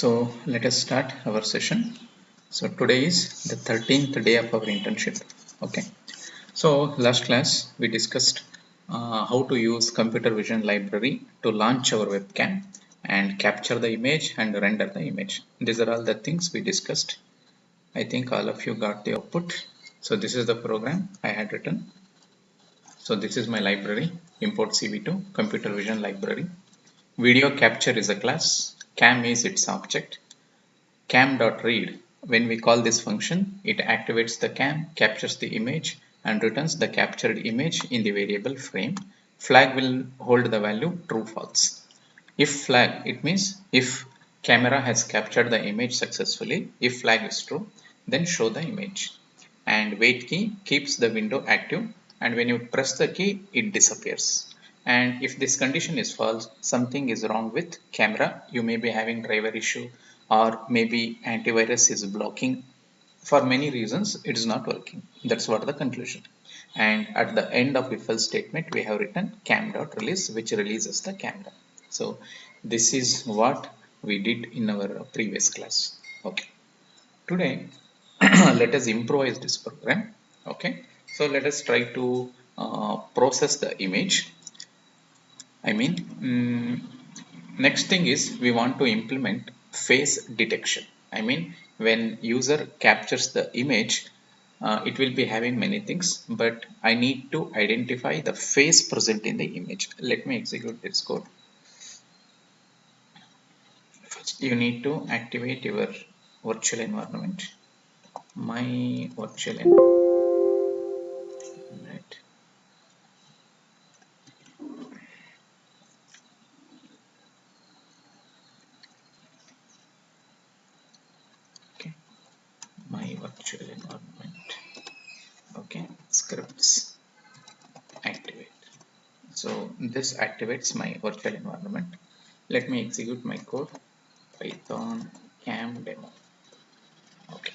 So let us start our session. So today is the 13th day of our internship. Okay. So last class we discussed how to use computer vision library to launch our webcam and capture the image and render the image. These are all the things we discussed. I think all of you got the output. So this is the program I had written. So this is my library, import CV2 computer vision library. Video capture is a class, cam is its object. Cam.read. When we call this function, it activates the cam, captures the image and returns the captured image in the variable frame. Flag will hold the value true false. If flag, it means if camera has captured the image successfully. If flag is true, then show the image. And wait key keeps the window active, and when you press the key it disappears. And if this condition is false, something is wrong with camera. You may be having driver issue, or maybe antivirus is blocking. For many reasons it is not working. That's what the conclusion. And at the end of if else statement we have written cam.release, which releases the camera. So this is what we did in our previous class. Okay, today let us improvise this program. Okay, so let us try to process the image. Next thing is we want to implement face detection. When user captures the image, it will be having many things, but I need to identify the face present in the image. Let me execute this code. First, you need to activate your virtual environment. My virtual environment. Okay, my virtual environment. Okay, scripts activate. So this activates my virtual environment. Let me execute my code. Python cam demo. Okay.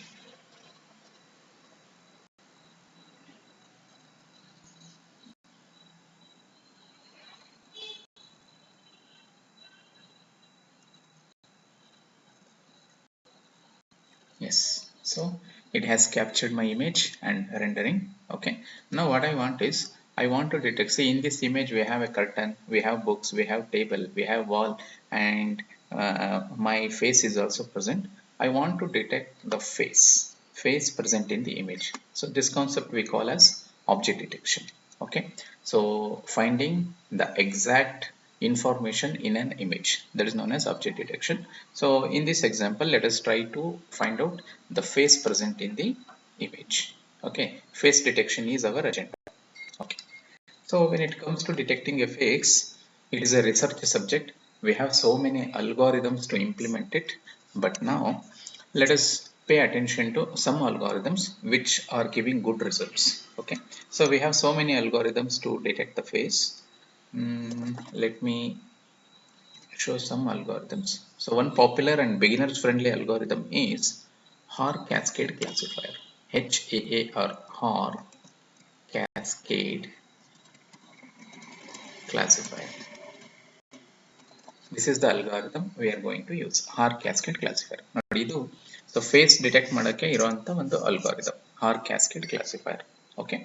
Yes. So it has captured my image and rendering. Okay. Now what I want is I want to detect. See, in this image we have a curtain, we have books, we have table, we have wall, and my face is also present. I want to detect the face present in the image. So this concept we call as object detection. Okay, so finding the exact information in an image, that is known as object detection. So in this example, let us try to find out the face present in the image. Okay, face detection is our agenda. Okay, so when it comes to detecting a face, it is a research subject. We have so many algorithms to implement it, but now let us pay attention to some algorithms which are giving good results. Okay, so we have so many algorithms to detect the face. Let me show some algorithms. So one popular and beginners friendly algorithm is Haar Cascade Classifier. HAAR, Haar Cascade Classifier. This is the algorithm we are going to use. Haar Cascade Classifier. ನೋಡಿ ಇದು so face detect ಮಾಡೋಕ್ಕೆ ಇರುವಂಥ ಒಂದು algorithm haar cascade classifier. Okay,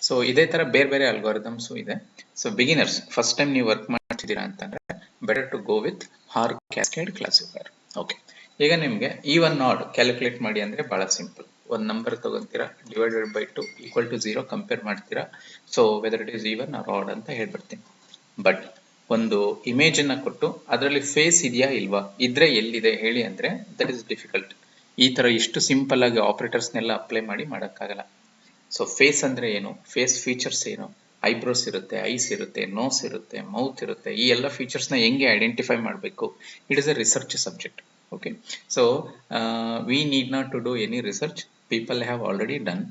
so ಇದೇ ಥರ ಬೇರೆ ಬೇರೆ ಅಲ್ಗಾರಿದಮ್ಸು ಇದೆ. ಸೊ ಬಿಗಿನರ್ಸ್ ಫಸ್ಟ್ ಟೈಮ್ ನೀವು ವರ್ಕ್ ಮಾಡ್ತಿದ್ದೀರಾ ಅಂತಂದರೆ better to go with haar cascade classifier. Okay, ಈಗ ನಿಮಗೆ ಈವನ್ ಆಡ್ ಕ್ಯಾಲ್ಕುಲೇಟ್ ಮಾಡಿ ಅಂದರೆ ಭಾಳ ಸಿಂಪಲ್. ಒಂದು ನಂಬರ್ ತಗೊಂತೀರಾ, divided by 2 equal to 0 compare ಮಾಡ್ತೀರಾ. So whether it is even or odd ಅಂತ ಹೇಳ್ಬಿಡ್ತೀನಿ. ಬಟ್ ಒಂದು ಇಮೇಜ್ ಅನ್ನ ಕೊಟ್ಟು ಅದರಲ್ಲಿ ಫೇಸ್ ಇದೆಯಾ ಇಲ್ವಾ, ಇದ್ರೆ ಎಲ್ಲಿದೆ ಹೇಳಿ ಅಂದ್ರೆ ದಟ್ ಇಸ್ ಡಿಫಿಕಲ್ಟ್. ಈ ತರ ಇಷ್ಟು ಸಿಂಪಲ್ ಆಗಿ ಆಪರೇಟರ್ಸ್ನೆಲ್ಲ ಅಪ್ಲೈ ಮಾಡಿ ಮಾಡೋಕ್ಕಾಗಲ್ಲ. ಸೊ ಫೇಸ್ ಅಂದ್ರೆ ಏನು, ಫೇಸ್ ಫೀಚರ್ಸ್ ಏನು, ಐಬ್ರೋಸ್ ಇರುತ್ತೆ, ಐಸ್ ಇರುತ್ತೆ, ನೋಸ್ ಇರುತ್ತೆ, ಮೌತ್ ಇರುತ್ತೆ, ಈ ಎಲ್ಲ ಫೀಚರ್ಸ್ನ ಹೆಂಗೆ ಐಡೆಂಟಿಫೈ ಮಾಡಬೇಕು, it is a research subject. Okay, so we need not to do any research. People have already done,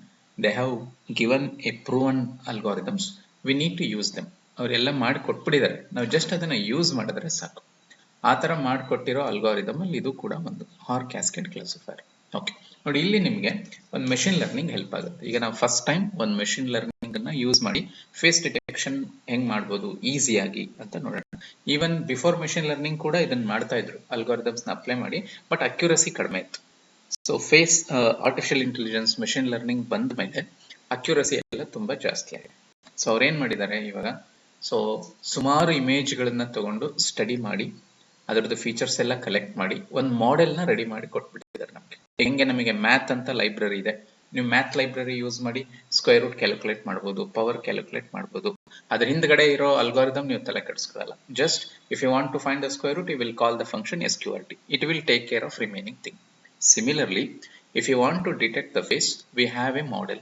they have given a proven algorithms, we need to use them. ಅವರೆಲ್ಲ ಮಾಡಿ ಕೊಟ್ಬಿಟ್ಟಿದ್ದಾರೆ, ನಾವು just ಅದನ್ನ use ಮಾಡಿದ್ರೆ ಸಾಕು. ಆ ಥರ ಮಾಡಿಕೊಟ್ಟಿರೋ algorithm ಅಲ್ಲಿ ಇದು ಕೂಡ ಒಂದು ಹಾರ್ ಕ್ಯಾಸ್ಕೇಡ್ ಕ್ಲಾಸಿಫೈರ್. ಓಕೆ, ನೋಡಿ ಇಲ್ಲಿ ನಿಮಗೆ ಒಂದು ಮೆಷಿನ್ ಲರ್ನಿಂಗ್ ಹೆಲ್ಪ್ ಆಗುತ್ತೆ. ಈಗ ನಾವು ಫಸ್ಟ್ ಟೈಮ್ ಒಂದು ಮೆಷಿನ್ ಲರ್ನಿಂಗ್ ಅನ್ನ ಯೂಸ್ ಮಾಡಿ ಫೇಸ್ ಡಿಟೆಕ್ಷನ್ ಹೆಂಗ್ ಮಾಡ್ಬೋದು ಈಸಿಯಾಗಿ ಅಂತ ನೋಡೋಣ. ಈವನ್ ಬಿಫೋರ್ ಮೆಷಿನ್ ಲರ್ನಿಂಗ್ ಕೂಡ ಇದನ್ನ ಮಾಡ್ತಾ ಇದ್ರು, ಅಲ್ಗಾರಿದಮ್ಸ್ ನ ಅಪ್ಲೈ ಮಾಡಿ, ಬಟ್ ಅಕ್ಯುರಸಿ ಕಡಿಮೆ ಇತ್ತು. So face artificial intelligence machine learning ಬಂದ ಮೇಲೆ ಅಕ್ಯುರಸಿ ಎಲ್ಲ ತುಂಬಾ ಜಾಸ್ತಿ ಆಗಿದೆ. ಸೊ ಅವ್ರೇನ್ ಮಾಡಿದ್ದಾರೆ ಇವಾಗ, ಸೊ ಸುಮಾರು ಇಮೇಜ್ಗಳನ್ನ ತಗೊಂಡು ಸ್ಟಡಿ ಮಾಡಿ ಅದರದ್ದು ಫೀಚರ್ಸ್ ಎಲ್ಲ ಕಲೆಕ್ಟ್ ಮಾಡಿ ಒಂದು ಮಾಡೆಲ್ನ ರೆಡಿ ಮಾಡಿ ಕೊಟ್ಬಿಟ್ಟಿದ್ದಾರೆ ನಮಗೆ. ಹೆಂಗೆ ನಮಗೆ ಮ್ಯಾಥ್ ಅಂತ ಲೈಬ್ರರಿ ಇದೆ, ನೀವು ಮ್ಯಾಥ್ ಲೈಬ್ರರಿ ಯೂಸ್ ಮಾಡಿ ಸ್ಕ್ವೇರ್ ರೂಟ್ ಕ್ಯಾಲ್ಕುಲೇಟ್ ಮಾಡ್ಬೋದು, ಪವರ್ ಕ್ಯಾಲ್ಕುಲೇಟ್ ಮಾಡ್ಬೋದು. ಅದ್ರ ಹಿಂದ್ಗಡೆ ಇರೋ ಅಲ್ಗಾರಿದಮ್ ನೀವು ತಲೆ ಕೆಡಿಸ್ಕೊಳ್ಳಲ್ಲ. Just if you want to find the square root, you will call the function SQRT. It will take care of remaining thing. Similarly, if you want to detect the face, we have a model.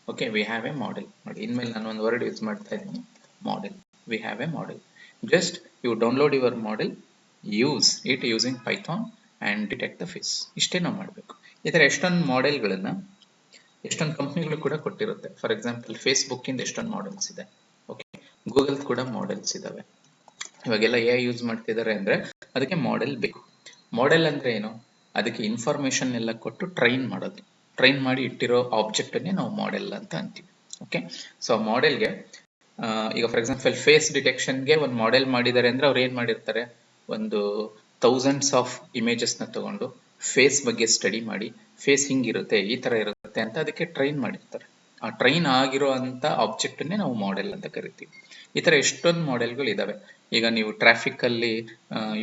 Okay, we have a model. ನೋಡಿ ಇನ್ಮೇಲೆ ನಾನು ಒಂದು word use ಮಾಡ್ತಾ ಇದ್ದೀನಿ, model. We have a model. Just you download your model, use it using Python and detect the face. ಇಷ್ಟೇ ನಾವು ಮಾಡಬೇಕು. ಈ ಥರ ಎಷ್ಟೊಂದು ಮಾಡೆಲ್ಗಳನ್ನ ಎಷ್ಟೊಂದು ಕಂಪ್ನಿಗಳು ಕೂಡ ಕೊಟ್ಟಿರುತ್ತೆ. ಫಾರ್ ಎಕ್ಸಾಂಪಲ್ ಫೇಸ್ಬುಕ್ ಇಂದ ಎಷ್ಟೊಂದು ಮಾಡೆಲ್ಸ್ ಇದೆ. ಓಕೆ, ಗೂಗಲ್ ಕೂಡ ಮಾಡೆಲ್ಸ್ ಇದಾವೆ. ಇವಾಗೆಲ್ಲ AI ಯೂಸ್ ಮಾಡ್ತಿದ್ದಾರೆ ಅಂದ್ರೆ ಅದಕ್ಕೆ ಮಾಡೆಲ್ ಬೇಕು. ಮಾಡೆಲ್ ಅಂದ್ರೆ ಏನು? ಅದಕ್ಕೆ ಇನ್ಫಾರ್ಮೇಶನ್ ಎಲ್ಲ ಕೊಟ್ಟು ಟ್ರೈನ್ ಮಾಡೋದು. ಟ್ರೈನ್ ಮಾಡಿ ಇಟ್ಟಿರೋ ಆಬ್ಜೆಕ್ಟ್ ಅನ್ನೇ ನಾವು ಮಾಡೆಲ್ ಅಂತ ಅಂತೀವಿ. ಓಕೆ, ಸೊ ಮಾಡೆಲ್ಗೆ ಈಗ ಫಾರ್ ಎಕ್ಸಾಂಪಲ್ ಫೇಸ್ ಡಿಟೆಕ್ಷನ್ಗೆ ಒಂದು ಮಾಡೆಲ್ ಮಾಡಿದ್ದಾರೆ ಅಂದ್ರೆ ಅವ್ರು ಏನ್ ಮಾಡಿರ್ತಾರೆ, ಒಂದು ಥೌಸಂಡ್ಸ್ ಆಫ್ ಇಮೇಜಸ್ ನ ತಗೊಂಡು ಫೇಸ್ ಬಗ್ಗೆ ಸ್ಟಡಿ ಮಾಡಿ, ಫೇಸ್ ಹಿಂಗಿರುತ್ತೆ, ಈ ತರ ಇರುತ್ತೆ ಅಂತ ಅದಕ್ಕೆ ಟ್ರೈನ್ ಮಾಡಿರ್ತಾರೆ. ಆ ಟ್ರೈನ್ ಆಗಿರೋ ಅಂತ ಆಬ್ಜೆಕ್ಟ್ ಅನ್ನೇ ನಾವು ಮಾಡೆಲ್ ಅಂತ ಕರಿತೀವಿ. ಈ ತರ ಎಷ್ಟೊಂದು ಮಾಡೆಲ್ಗಳು ಇದಾವೆ. ಈಗ ನೀವು ಟ್ರಾಫಿಕ್ ಅಲ್ಲಿ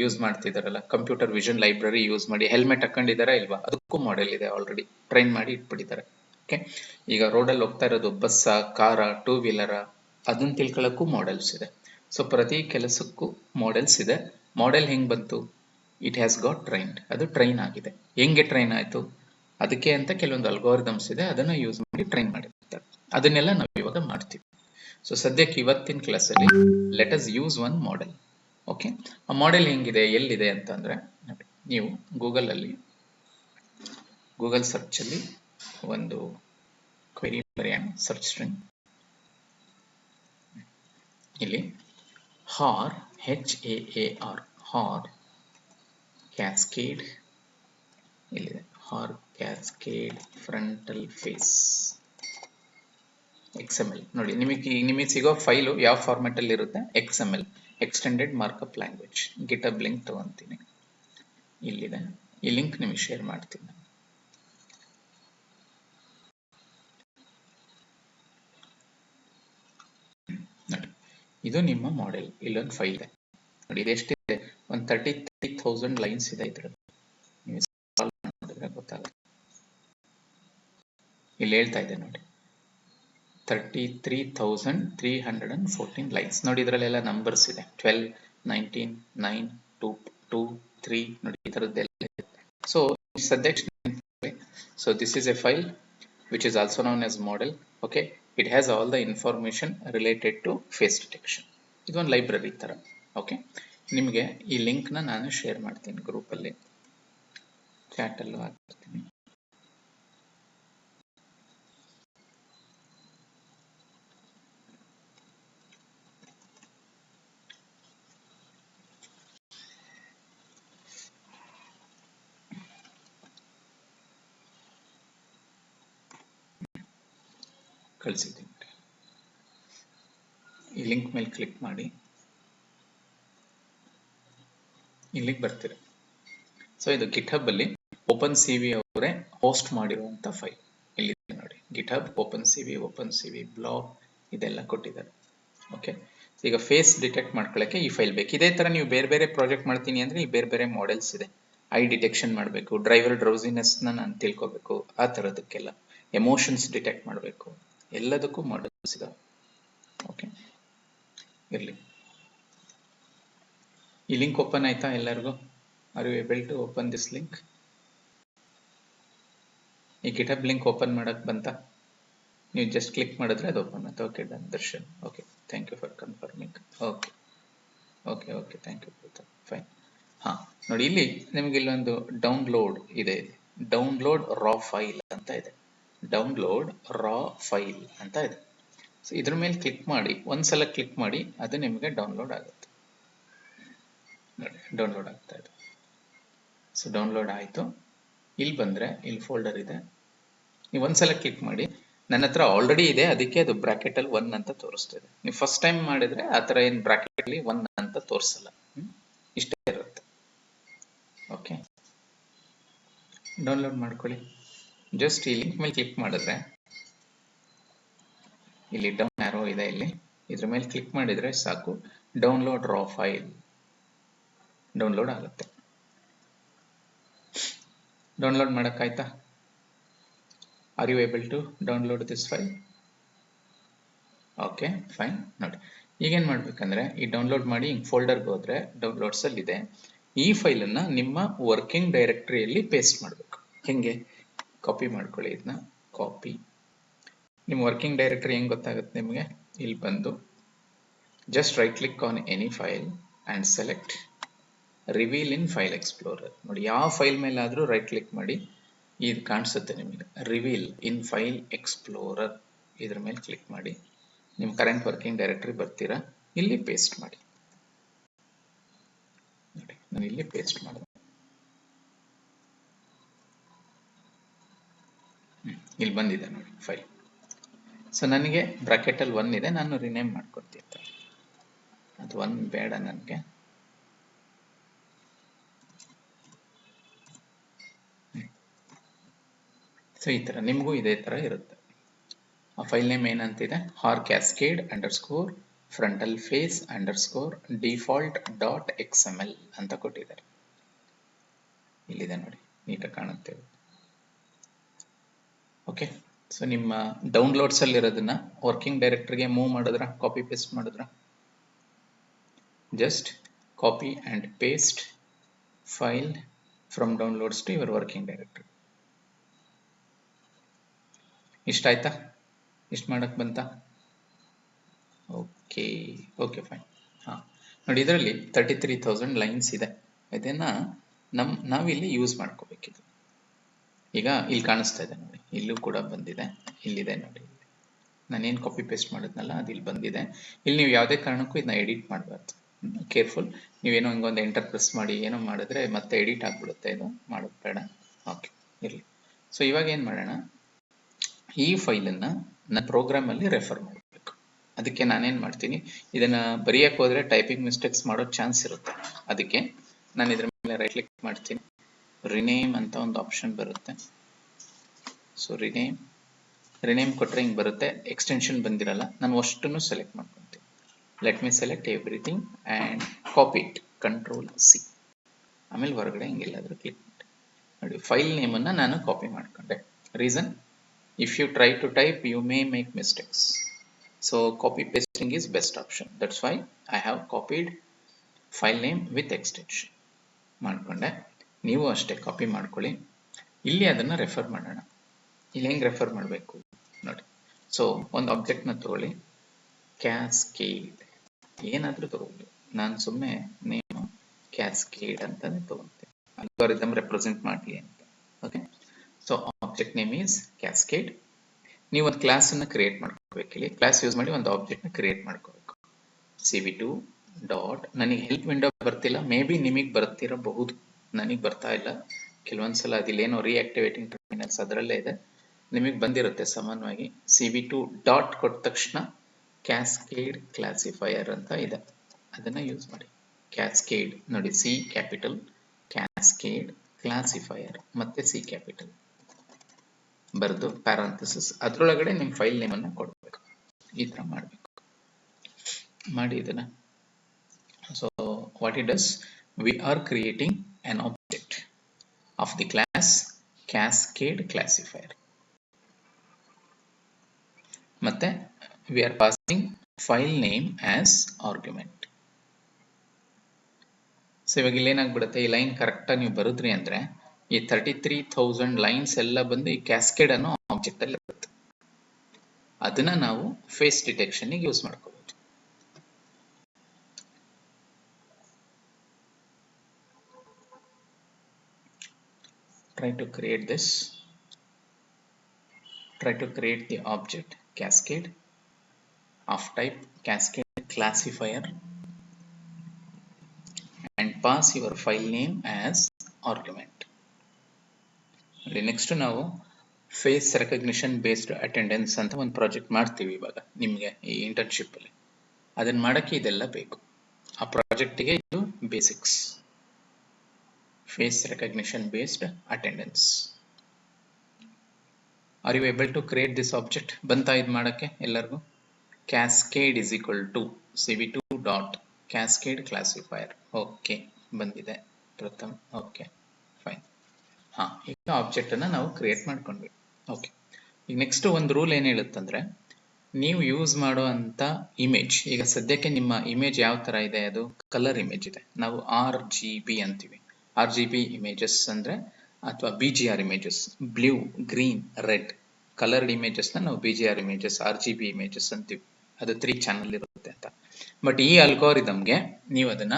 ಯೂಸ್ ಮಾಡ್ತಿದಾರಲ್ಲ, ಕಂಪ್ಯೂಟರ್ ವಿಷನ್ ಲೈಬ್ರರಿ ಯೂಸ್ ಮಾಡಿ ಹೆಲ್ಮೆಟ್ ಹಾಕೊಂಡಿದಾರ ಇಲ್ವಾ, ಅದಕ್ಕೂ ಮಾಡೆಲ್ ಇದೆ, ಆಲ್ರೆಡಿ ಟ್ರೈನ್ ಮಾಡಿ ಇಟ್ಬಿಟ್ಟಿದ್ದಾರೆ. ಓಕೆ, ಈಗ ರೋಡಲ್ಲಿ ಹೋಗ್ತಾ ಇರೋದು ಬಸ್ಸ, ಕಾರ, ಟೂ ವೀಲರ, ಅದನ್ನ ತಿಳ್ಕೊಳ್ಳೋಕ್ಕೂ ಮಾಡೆಲ್ಸ್ ಇದೆ. ಸೊ ಪ್ರತಿ ಕೆಲಸಕ್ಕೂ ಮಾಡೆಲ್ಸ್ ಇದೆ. ಮಾಡೆಲ್ ಹೆಂಗ್ ಬಂತು? It has got trained. ಅದು ಟ್ರೈನ್ ಆಗಿದೆ. ಹೆಂಗೆ ಟ್ರೈನ್ ಆಯ್ತು? ಅದಕ್ಕೆ ಅಂತ ಕೆಲವೊಂದು ಅಲ್ಗಾರಿದಮ್ಸ್ ಇದೆ, ಅದನ್ನ ಯೂಸ್ ಮಾಡಿ ಟ್ರೈನ್ ಮಾಡಿರ್ತಾರೆ. ಅದನ್ನೆಲ್ಲ ನಾವು ಇವಾಗ ಮಾಡ್ತೀವಿ. ಸೊ ಸದ್ಯಕ್ಕೆ ಇವತ್ತಿನ ಕ್ಲಾಸಲ್ಲಿ let us use one model. Okay, ಆ ಮಾಡೆಲ್ ಹೆಂಗಿದೆ, ಎಲ್ಲಿದೆ ಅಂತಂದ್ರೆ, ನೀವು ಗೂಗಲ್ ಅಲ್ಲಿ ಗೂಗಲ್ ಸರ್ಚ್ ಅಲ್ಲಿ ಒಂದು ಕ್ವೆರಿ ಬರೆಯೋಣ. ಸರ್ಚ್ ಸ್ಟ್ರಿಂಗ್ ಇಲ್ಲಿ HAR HAAR ಕ್ಯಾಸ್ಕೇಡ್ ಇಲ್ಲಿದೆ. HAR cascade frontal face XML. ನೋಡಿ ನಿಮಗೆ ಸಿಗೋ ಫೈಲು ಯಾವ ಫಾರ್ಮೆಟ್ ಅಲ್ಲಿ ಇರುತ್ತೆ? XML, extended markup language. GitHub link ತಗೊಂತೀನಿ, ಇಲ್ಲಿದೆ. ಈ ಲಿಂಕ್ ನಿಮಗೆ ಶೇರ್ ಮಾಡ್ತೀನಿ. ನೋಡಿ, ಇದು ನಿಮ್ಮ ಮಾಡೆಲ್. ಇಲ್ಲೊಂದು ಫೈಲ್ ಇದೆ ನೋಡಿ, ಇದೆಷ್ಟಿದೆ? ಒಂದು 33,000 ಲೈನ್ಸ್ ಇದೆ ಇದರಲ್ಲಿ. ನೀವು ಸಾಲ್ವ್ ಮಾಡಿದ್ರೆ ಗೊತ್ತಾಗುತ್ತೆ. ಇಲ್ಲಿ ಹೇಳ್ತಾ ಇದೆ ನೋಡಿ, 33,314 ಲೈನ್ಸ್. ನೋಡಿ ಇದರಲ್ಲೆಲ್ಲ ನಂಬರ್ಸ್ ಇದೆ, 12, 19, 9, 2, 2, 3. ನೋಡಿ ಈ ತರದ್ದೆಲ್ಲ ಇದೆ. ಸೊ ಸದ್ಯಕ್ಕೆ, so this is a file which is also known as model. Okay, it has all the information related to face detection. ಇದೊಂದು ಲೈಬ್ರರಿ ತರ. ಓಕೆ, ನಿಮಗೆ ಈ ಲಿಂಕ್ ನ ನಾನು ಶೇರ್ ಮಾಡ್ತೀನಿ ಗ್ರೂಪ್ ಅಲ್ಲಿ, ಚಾಟ್ ಅಲ್ಲೂ ಹಾಕ್ತೀನಿ. ಕಳಿಸಿದ್ದೀನಿ. ಈ ಲಿಂಕ್ ಮೇಲೆ ಕ್ಲಿಕ್ ಮಾಡಿ ಇಲ್ಲಿಗೆ ಬರ್ತೀರ. ಸೊ ಇದು ಗಿಟ್ಹಬ್ ಅಲ್ಲಿ OpenCV ಅವರೇ ಹೋಸ್ಟ್ ಮಾಡಿರುವಂತ ಫೈಲ್ ಇಲ್ಲಿ ನೋಡಿ. ಗಿಟ್ಹಬ್, OpenCV ಬ್ಲಾಗ್ ಇದೆಲ್ಲ ಕೊಟ್ಟಿದ್ದಾರೆ. ಓಕೆ, ಈಗ ಫೇಸ್ ಡಿಟೆಕ್ಟ್ ಮಾಡ್ಕೊಳ್ಳೋಕೆ ಈ ಫೈಲ್ ಬೇಕು. ಇದೇ ತರ ನೀವು ಬೇರೆ ಬೇರೆ ಪ್ರಾಜೆಕ್ಟ್ ಮಾಡ್ತೀನಿ ಅಂದ್ರೆ ಇಲ್ಲಿ ಬೇರೆ ಬೇರೆ ಮಾಡೆಲ್ಸ್ ಇದೆ. ಐ ಡಿಟೆಕ್ಷನ್ ಮಾಡಬೇಕು, ಡ್ರೈವರ್ ಡ್ರೌಸಿನೆಸ್ ನಾನು ತಿಳ್ಕೊಬೇಕು, ಆ ತರದಕ್ಕೆಲ್ಲ ಎಮೋಷನ್ಸ್ ಡಿಟೆಕ್ಟ್ ಮಾಡಬೇಕು, ಎಲ್ಲದಕ್ಕೂ ಮಾಡೆಲ್ಸ್ ಇದಾವೆ. ಓಕೆ, ಇರ್ಲಿ. ಈ ಲಿಂಕ್ ಓಪನ್ ಆಯ್ತಾ ಎಲ್ಲರಿಗೂ? Are you able to open this link? ಈ ಗಿಟಬ್ ಲಿಂಕ್ ಓಪನ್ ಮಾಡಕ್ ಬಂತ? ನೀವು ಜಸ್ಟ್ ಕ್ಲಿಕ್ ಮಾಡಿದ್ರೆ ಅದು ಓಪನ್ ಆಯ್ತು. Okay done Darshan. Okay, thank you for confirming. Okay okay okay, thank you. Fine. ಹಾ ನೋಡಿ, ಇಲ್ಲಿ ನಿಮಗೆ ಇಲ್ಲೊಂದು ಡೌನ್ಲೋಡ್ ಇದೆ. ಡೌನ್ಲೋಡ್ ರಾ ಫೈಲ್ ಅಂತ ಇದೆ. ಡೌನ್ಲೋಡ್ ರಾ ಫೈಲ್ ಅಂತ ಇದೆ. ಸೊ ಇದ್ರ ಮೇಲೆ ಕ್ಲಿಕ್ ಮಾಡಿ, ಒಂದ್ಸಲ ಕ್ಲಿಕ್ ಮಾಡಿ, ಅದು ನಿಮಗೆ ಡೌನ್ಲೋಡ್ ಆಗುತ್ತೆ. ನೋಡಿ ಡೌನ್ಲೋಡ್ ಆಗ್ತಾ ಇದೆ. ಸೊ ಡೌನ್ಲೋಡ್ ಆಯ್ತು. ಇಲ್ಲಿ ಬಂದ್ರೆ ಇಲ್ಲಿ ಫೋಲ್ಡರ್ ಇದೆ. ನೀವು ಒಂದ್ಸಲ ಕ್ಲಿಕ್ ಮಾಡಿ, ನನ್ನ ಹತ್ರ ಆಲ್ರೆಡಿ ಇದೆ, ಅದಕ್ಕೆ ಅದು ಬ್ರಾಕೆಟ್ ಅಲ್ಲಿ 1 ಅಂತ ತೋರಿಸ್ತಿದೆ. ನೀವು ಫಸ್ಟ್ ಟೈಮ್ ಮಾಡಿದ್ರೆ ಆ ತರ ಏನು ಬ್ರಾಕೆಟ್ ಅಲ್ಲಿ 1 ಅಂತ ತೋರಿಸಲ್ಲ. ಇಷ್ಟೇ ಇರುತ್ತೆ. ಓಕೆ, ಡೌನ್ಲೋಡ್ ಮಾಡ್ಕೊಳ್ಳಿ. ಜಸ್ಟ್ ಈ ಲಿಂಕ್ ಮೇಲೆ ಕ್ಲಿಕ್ ಮಾಡಿದ್ರೆ ಇಲ್ಲಿ ಡೌನ್ ಆರೋ ಇದೆ, ಇಲ್ಲಿ ಇದ್ರ ಮೇಲೆ ಕ್ಲಿಕ್ ಮಾಡಿದ್ರೆ ಸಾಕು, ಡೌನ್ಲೋಡ್ ರಾ ಫೈಲ್ ಡೌನ್ಲೋಡ್ ಆಗುತ್ತೆ. ಡೌನ್ಲೋಡ್ ಮಾಡೋಕ್ಕಾಯ್ತಾ? Are you able to download this file? Okay, fine. ನೋಡಿ, ಈಗೇನು ಮಾಡ್ಬೇಕಂದ್ರೆ ಈ ಡೌನ್ಲೋಡ್ ಮಾಡಿ ಹಿಂಗೆ ಫೋಲ್ಡರ್ಗೆ ಹೋದ್ರೆ ಡೌನ್ಲೋಡ್ಸ್ ಅಲ್ಲಿ ಇದೆ. ಈ ಫೈಲನ್ನು ನಿಮ್ಮ ವರ್ಕಿಂಗ್ ಡೈರೆಕ್ಟರಿಯಲ್ಲಿ ಪೇಸ್ಟ್ ಮಾಡಬೇಕು. ಹೆಂಗೆ? ಕಾಪಿ ಮಾಡ್ಕೊಳ್ಳಿ, ಇದನ್ನ ಕಾಪಿ. ನಿಮ್ಮ ವರ್ಕಿಂಗ್ ಡೈರೆಕ್ಟರಿ ಹೆಂಗೆ ಗೊತ್ತಾಗುತ್ತೆ ನಿಮಗೆ? ಇಲ್ಲಿ ಬಂದು just right click on any file and select reveal in file explorer. ನೋಡಿ, ಯಾವ ಫೈಲ್ ಮೇಲಾದರೂ ರೈಟ್ ಕ್ಲಿಕ್ ಮಾಡಿ, ಇದು ಕಾಣಿಸುತ್ತೆ ನಿಮಗೆ, ರಿವೀಲ್ ಇನ್ ಫೈಲ್ ಎಕ್ಸ್ಪ್ಲೋರರ್. ಇದ್ರ ಮೇಲೆ ಕ್ಲಿಕ್ ಮಾಡಿ ನಿಮ್ಮ ಕರೆಂಟ್ ವರ್ಕಿಂಗ್ ಡೈರೆಕ್ಟರಿ ಬರ್ತೀರಾ, ಇಲ್ಲಿ ಪೇಸ್ಟ್ ಮಾಡಿ. ನೋಡಿ, ನಾನು ಇಲ್ಲಿ ಪೇಸ್ಟ್ ಮಾಡಿದೆ. ಇಲ್ಲಿ ಬಂದಿದೆ ನೋಡಿ ಫೈಲ್. ಸೊ ನನಗೆ ಬ್ರಾಕೆಟ್ ಅಲ್ಲಿ 1 ಇದೆ, ನಾನು ರಿನೇಮ್ ಮಾಡ್ಕೊಡ್ತೀನಿ. ಅದು 1 ಬೇಡ ನನಗೆ. ಸೊ ಈ ತರ ನಿಮಗೂ ಇದೇ ತರ ಇರುತ್ತೆ. ಆ ಫೈಲ್ ನೇಮ್ ಏನಂತಿದೆ? Haar cascade underscore frontal face underscore default dot XML ಅಂತ ಕೊಟ್ಟಿದ್ದಾರೆ. ಇಲ್ಲಿದೆ ನೋಡಿ, ನೀಟಾಗಿ ಕಾಣುತ್ತೆ. ಓಕೆ, ಸೊ ನಿಮ್ಮ ಡೌನ್ಲೋಡ್ಸ್ ಅಲ್ಲಿ ಇರೋದನ್ನ ವರ್ಕಿಂಗ್ ಡೈರೆಕ್ಟರಿಗೆ ಮೂವ್ ಮಾಡಿದ್ರ, ಕಾಪಿ ಪೇಸ್ಟ್ ಮಾಡಿದ್ರ, just copy and paste file from downloads to your working directory. ಇಷ್ಟ ಆಯ್ತಾ? ಇಷ್ಟು ಮಾಡಕ್ ಬಂತ? Okay okay, fine. ಹಾಂ, ನೋಡಿ, ಇದರಲ್ಲಿ 33,000 ಲೈನ್ಸ್ ಇದೆ. ಇದನ್ನ ನಾವಿಲ್ಲಿ ಯೂಸ್ ಮಾಡ್ಕೋಬೇಕಿದೆ. ಈಗ ಇಲ್ಲಿ ಕಾಣಿಸ್ತಾ ಇದೆ ನೋಡಿ, ಇಲ್ಲೂ ಕೂಡ ಬಂದಿದೆ, ಇಲ್ಲಿದೆ ನೋಡಿ. ನಾನೇನು ಕಾಪಿ ಪೇಸ್ಟ್ ಮಾಡಿದ್ನಲ್ಲ ಅದು ಇಲ್ಲಿ ಬಂದಿದೆ. ಇಲ್ಲಿ ನೀವು ಯಾವುದೇ ಕಾರಣಕ್ಕೂ ಇದನ್ನ ಎಡಿಟ್ ಮಾಡಬಾರ್ದು. ಕೇರ್ಫುಲ್. ನೀವೇನೋ ಹಿಂಗೊಂದು ಎಂಟರ್ ಪ್ರೆಸ್ ಮಾಡಿ ಏನೋ ಮಾಡಿದ್ರೆ ಮತ್ತೆ ಎಡಿಟ್ ಆಗಿಬಿಡುತ್ತೆ, ಇದು ಮಾಡೋದು ಬೇಡ. ಓಕೆ, ಇರಲಿ. ಸೊ ಇವಾಗ ಏನು ಮಾಡೋಣ, ಈ ಫೈಲನ್ನು ನನ್ನ ಪ್ರೋಗ್ರಾಮಲ್ಲಿ ರೆಫರ್ ಮಾಡಬೇಕು. ಅದಕ್ಕೆ ನಾನೇನು ಮಾಡ್ತೀನಿ, ಇದನ್ನು ಬರೆಯೋಕ್ಕೆ ಹೋದರೆ ಟೈಪಿಂಗ್ ಮಿಸ್ಟೇಕ್ಸ್ ಮಾಡೋ ಚಾನ್ಸ್ ಇರುತ್ತೆ. ಅದಕ್ಕೆ ನಾನು ಇದ್ರ ಮೇಲೆ ರೈಟ್ ಕ್ಲಿಕ್ ಮಾಡ್ತೀನಿ, ರಿನೇಮ್ ಅಂತ ಒಂದು ಆಪ್ಷನ್ ಬರುತ್ತೆ. ಸೊ ರಿನೇಮ್ ಕೊಟ್ಟರೆ ಹಿಂಗೆ ಬರುತ್ತೆ, ಎಕ್ಸ್ಟೆನ್ಷನ್ ಬಂದಿರಲ್ಲ. ನಾನು ಅಷ್ಟನ್ನು ಸೆಲೆಕ್ಟ್ ಮಾಡ್ಕೊತೀನಿ. Let me select everything and copy it, Ctrl+C. ಆಮೇಲೆ ಹೊರಗಡೆ ಹಿಂಗೆಲ್ಲಾದರೂ ಕ್ಲಿಕ್ ಮಾಡಿ. ನೋಡಿ, ಫೈಲ್ ನೇಮನ್ನು ನಾನು ಕಾಪಿ ಮಾಡ್ಕೊಂಡೆ. Reason, if you try to type you may make mistakes, so copy pasting is best option. That's why I have copied file name with extension ಮಾಡ್ಕೊಂಡೆ. ನೀವು ಅಷ್ಟೇ copy ಮಾಡ್ಕೊಳ್ಳಿ. ಇಲ್ಲಿ ಅದನ್ನು ರೆಫರ್ ಮಾಡೋಣ. ಇಲ್ಲಿ ಹೆಂಗೆ ರೆಫರ್ ಮಾಡಬೇಕು ನೋಡಿ. ಸೊ ಒಂದು ಆಬ್ಜೆಕ್ಟ್ನ ತಗೊಳ್ಳಿ, ಕ್ಯಾಸ್ಕೇಡ್ ಏನಾದರೂ ತಗೊಳ್ಳಿ. ನಾನು ಸುಮ್ಮನೆ ನೇಮ್ ಕ್ಯಾಸ್ಕೇಡ್ ಅಂತಾನೆ ತಗೊಳ್ತೀನಿ, ಅಲ್ಗಾರಿದಮ್ ರೆಪ್ರೆಸೆಂಟ್ ಮಾಡಲಿ ಅಂತ. Okay, so object name is cascade. ನೀವು ಒಂದು ಕ್ಲಾಸನ್ನು ಕ್ರಿಯೇಟ್ ಮಾಡ್ಕೋಬೇಕು. ಇಲ್ಲಿ ಕ್ಲಾಸ್ ಯೂಸ್ ಮಾಡಿ ಒಂದು ಆಬ್ಜೆಕ್ಟ್ನ ಕ್ರಿಯೇಟ್ ಮಾಡ್ಕೋಬೇಕು. cv2 ಡಾಟ್, ನನಗೆ ಹೆಲ್ಪ್ ವಿಂಡೋ ಬರ್ತಿಲ್ಲ, ಮೇ ಬಿ ನಿಮಗೆ ಬರ್ತಿರಬಹುದು, ನನಗೆ ಬರ್ತಾ ಇಲ್ಲ. ಕೆಲವೊಂದ್ಸಲ ಅದಿಲ್ಲೇನೋ ರಿಯಾಕ್ಟಿವೇಟಿಂಗ್ ಟರ್ಮಿನಲ್ಸ್ ಅದರಲ್ಲೇ ಇದೆ, ನಿಮಗೆ ಬಂದಿರುತ್ತೆ ಸಾಮಾನ್ಯವಾಗಿ. cv2 ಡಾಟ್ ಕೊಟ್ಟ ತಕ್ಷಣ ಕ್ಯಾಸ್ಕೇಡ್ ಕ್ಲಾಸಿಫೈಯರ್ ಅಂತ ಇದೆ, ಅದನ್ನು ಯೂಸ್ ಮಾಡಿ. ಕ್ಯಾಸ್ಕೇಡ್ ನೋಡಿ, ಸಿ ಕ್ಯಾಪಿಟಲ್, ಕ್ಯಾಸ್ಕೇಡ್ ಕ್ಲಾಸಿಫೈಯರ್ ಮತ್ತೆ ಸಿ ಕ್ಯಾಪಿಟಲ್ ಬರೆದು ಪ್ಯಾರಂಥಸಿಸ್, ಅದರೊಳಗಡೆ ನಿಮ್ಮ ಫೈಲ್ ನೇಮನ್ನು ಕೊಡಬೇಕು. ಈ ಥರ ಮಾಡಬೇಕು. ಮಾಡಿ ಇದನ್ನು. So what it does, we are creating an object of the class cascade classifier. ಮತ್ತೆ we are passing file name as argument. So ಇವಾಗ ಇಲ್ಲಿ ಏನಾಗ್ಬಿಡುತ್ತೆ, ಈ ಲೈನ್ ಕರೆಕ್ಟಾಗಿ ನೀವು ಬರುದ್ರಿ ಅಂದರೆ ಈ 33,000 ಲೈನ್ಸ್ ಎಲ್ಲ ಬಂದು ಈ ಕ್ಯಾಸ್ಕೇಡ್ ಅನ್ನೋ ಆಬ್ಜೆಕ್ಟ್ ಅಲ್ಲಿ ಇರುತ್ತೆ. ಅದನ್ನ ನಾವು ಫೇಸ್ ಡಿಟೆಕ್ಷನ್ ಗೆ ಯೂಸ್ ಮಾಡ್ಕೋಬಹುದು. Try to create this. Try to create the object cascade of type cascade classifier and pass your file name as argument. Next ನಾವು ಫೇಸ್ ರೆಕಗ್ನಿಷನ್ ಬೇಸ್ಡ್ ಅಟೆಂಡೆನ್ಸ್ ಅಂತ ಒಂದು ಪ್ರಾಜೆಕ್ಟ್ ಮಾಡ್ತೀವಿ ಇವಾಗ ನಿಮಗೆ ಈ ಇಂಟರ್ನ್ಶಿಪ್ ಅಲ್ಲಿ. ಅದನ್ನ ಮಾಡಕ್ಕೆ ಇದೆಲ್ಲ ಬೇಕು. ಆ ಪ್ರಾಜೆಕ್ಟಿಗೆ ಇದು basics. Face recognition based attendance. Are you able to create this object? ಬಂತಾ ಇದು ಮಾಡಕ್ಕೆ ಎಲ್ಲರಿಗೂ? Cascade is equal to cv2 dot cascade classifier. Okay, ಬಂದಿದೆ ಪ್ರಥಮ್. Okay fine. ಈಗ ಆಬ್ಜೆಕ್ಟ್ ಅನ್ನ ನಾವು ಕ್ರಿಯೇಟ್ ಮಾಡ್ಕೊಂಡ್ವಿ. ಓಕೆ, ಈಗ ನೆಕ್ಸ್ಟ್ ಒಂದು ರೂಲ್ ಏನು ಹೇಳುತ್ತಂದ್ರೆ, ನೀವು ಯೂಸ್ ಮಾಡೋ ಅಂತ ಇಮೇಜ್, ಈಗ ಸದ್ಯಕ್ಕೆ ನಿಮ್ಮ ಇಮೇಜ್ ಯಾವ ತರ ಇದೆ, ಅದು ಕಲರ್ ಇಮೇಜ್ ಇದೆ. ನಾವು RGB ಅಂತೀವಿ. RGB ಇಮೇಜಸ್ ಅಂದ್ರೆ, ಅಥವಾ BGR images, blue, green, red coloured images ನ ನಾವು BGR ಇಮೇಜಸ್, RGB ಇಮೇಜಸ್ ಅಂತೀವಿ. ಅದು 3 ಚಾನಲ್ ಇರುತ್ತೆ ಅಂತ. ಬಟ್ ಈ ಅಲ್ಗೋರಿದಮ್ಗೆ ನೀವು ಅದನ್ನ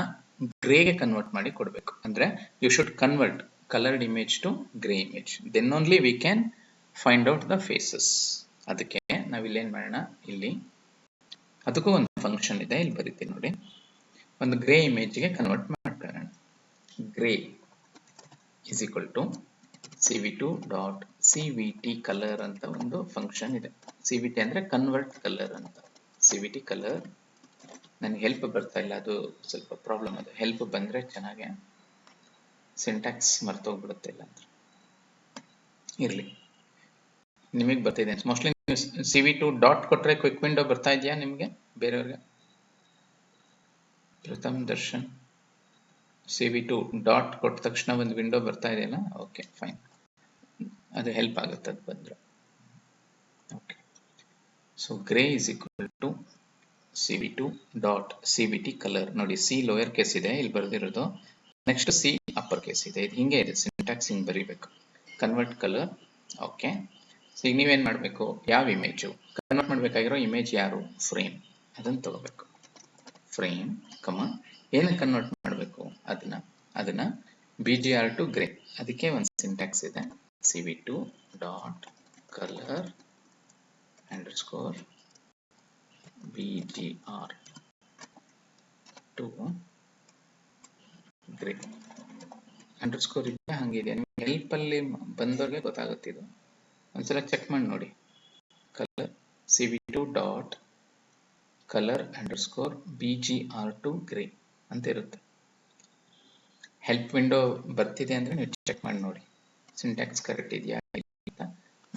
ಗ್ರೇಗೆ ಕನ್ವರ್ಟ್ ಮಾಡಿ ಕೊಡಬೇಕು. ಅಂದ್ರೆ you should convert colored image to gray image, then only we can find out the faces. ಅದಕ್ಕೆ ನಾವಿಲ್ಲಿ ಏನ್ ಮಾಡೋಣ, ಇಲ್ಲಿ ಅದಕ್ಕೂ ಒಂದು ಫಂಕ್ಷನ್ ಇದೆ, ಇಲ್ಲಿ ಬರೀತೀನಿ ನೋಡಿ. ಒಂದು ಗ್ರೇ ಇಮೇಜ್ಗೆ ಕನ್ವರ್ಟ್ ಮಾಡ್ಕೊಳ್ಳೋಣ. Grey is equal to cv2 dot cvt colour ಅಂತ ಒಂದು ಫಂಕ್ಷನ್ ಇದೆ. cvt ಅಂದ್ರೆ ಕನ್ವರ್ಟ್ ಕಲರ್ ಅಂತ. cvt colour. ನನಗೆ ಹೆಲ್ಪ್ ಬರ್ತಾ ಇಲ್ಲ, ಅದು ಸ್ವಲ್ಪ ಪ್ರಾಬ್ಲಮ್. ಅದು ಹೆಲ್ಪ್ ಬಂದ್ರೆ ಚೆನ್ನಾಗೆ. ಸಿಂಟ್ಯಾಕ್ಸ್ ಮರ್ತೋಗ್ಬಿಡುತ್ತೆ ಇಲ್ಲ ಅಂದ್ರೆ. ಇರ್ಲಿ, ನಿಮಗೆ ಬರ್ತಿದೆ ಮೋಸ್ಟ್ಲಿ. cv2 ಡಾಟ್ ಕೊಟ್ರೆ ಕ್ವಿಕ್ ವಿಂಡೋ ಬರ್ತಾ ಇದೆಯಾ ನಿಮಗೆ? ಬೇರೆಯವ್ರಿಗೆ? ಪ್ರಥಮ್, ದರ್ಶನ್, cv2 ಡಾಟ್ ಕೊಟ್ಟ ತಕ್ಷಣ ಒಂದು ವಿಂಡೋ ಬರ್ತಾ ಇದೆಯಲ್ಲ? ಓಕೆ ಫೈನ್, ಅದು ಹೆಲ್ಪ್ ಆಗುತ್ತೆ ಅದು ಬಂದ್ರೆ. Okay, so grey is equal to cv2 dot cvt colour. ನೋಡಿ, ಸಿ ಲೋಯರ್ ಕೇಸ್ ಇದೆ ಇಲ್ಲಿ ಬರೆದಿರೋದು, ನೆಕ್ಸ್ಟ್ ಸಿ ಅಪ್ಪರ್ ಕೇಸ್ ಇದೆ. ಇದು ಹಿಂಗೆ ಇದೆ, ಸಿಂಟ್ಯಾಕ್ಸ್ ಹಿಂಗೆ ಬರೀಬೇಕು. Convert colour. ಓಕೆ, ಸೊ ಈಗ ನೀವೇನ್ ಮಾಡಬೇಕು, ಯಾವ ಇಮೇಜು ಕನ್ವರ್ಟ್ ಮಾಡಬೇಕಾಗಿರೋ ಇಮೇಜ್ ಯಾರು? ಫ್ರೇಮ್. ಅದನ್ನ ತಗೋಬೇಕು. ಫ್ರೇಮ್ ಕಮ ಏನಕ್ಕೆ ಕನ್ವರ್ಟ್ ಮಾಡಬೇಕು, ಅದನ್ನ BGR ಟು ಗ್ರೇ. ಅದಕ್ಕೆ ಒಂದು ಸಿಂಟ್ಯಾಕ್ಸ್ ಇದೆ, cv2 dot colour underscore BGR to grey. Underscore ಇದೆ, ಹಂಗಿದೆ. ನಿಮ್ಗೆ ಹೆಲ್ಪ್ ಅಲ್ಲಿ ಬಂದವ್ರಿಗೆ ಗೊತ್ತಾಗುತ್ತಿದ್ದು, ಒಂದ್ಸಲ ಚೆಕ್ ಮಾಡಿ ನೋಡಿ. Colour cv2 dot colour underscore BGR to grey ಅಂತ ಇರುತ್ತೆ. ಹೆಲ್ಪ್ ವಿಂಡೋ ಬರ್ತಿದೆ ಅಂದ್ರೆ ನೀವು ಚೆಕ್ ಮಾಡಿ ನೋಡಿ, ಸಿಂಟ್ಯಾಕ್ಸ್ ಕರೆಕ್ಟ್ ಇದೆಯಾ ಅಂತ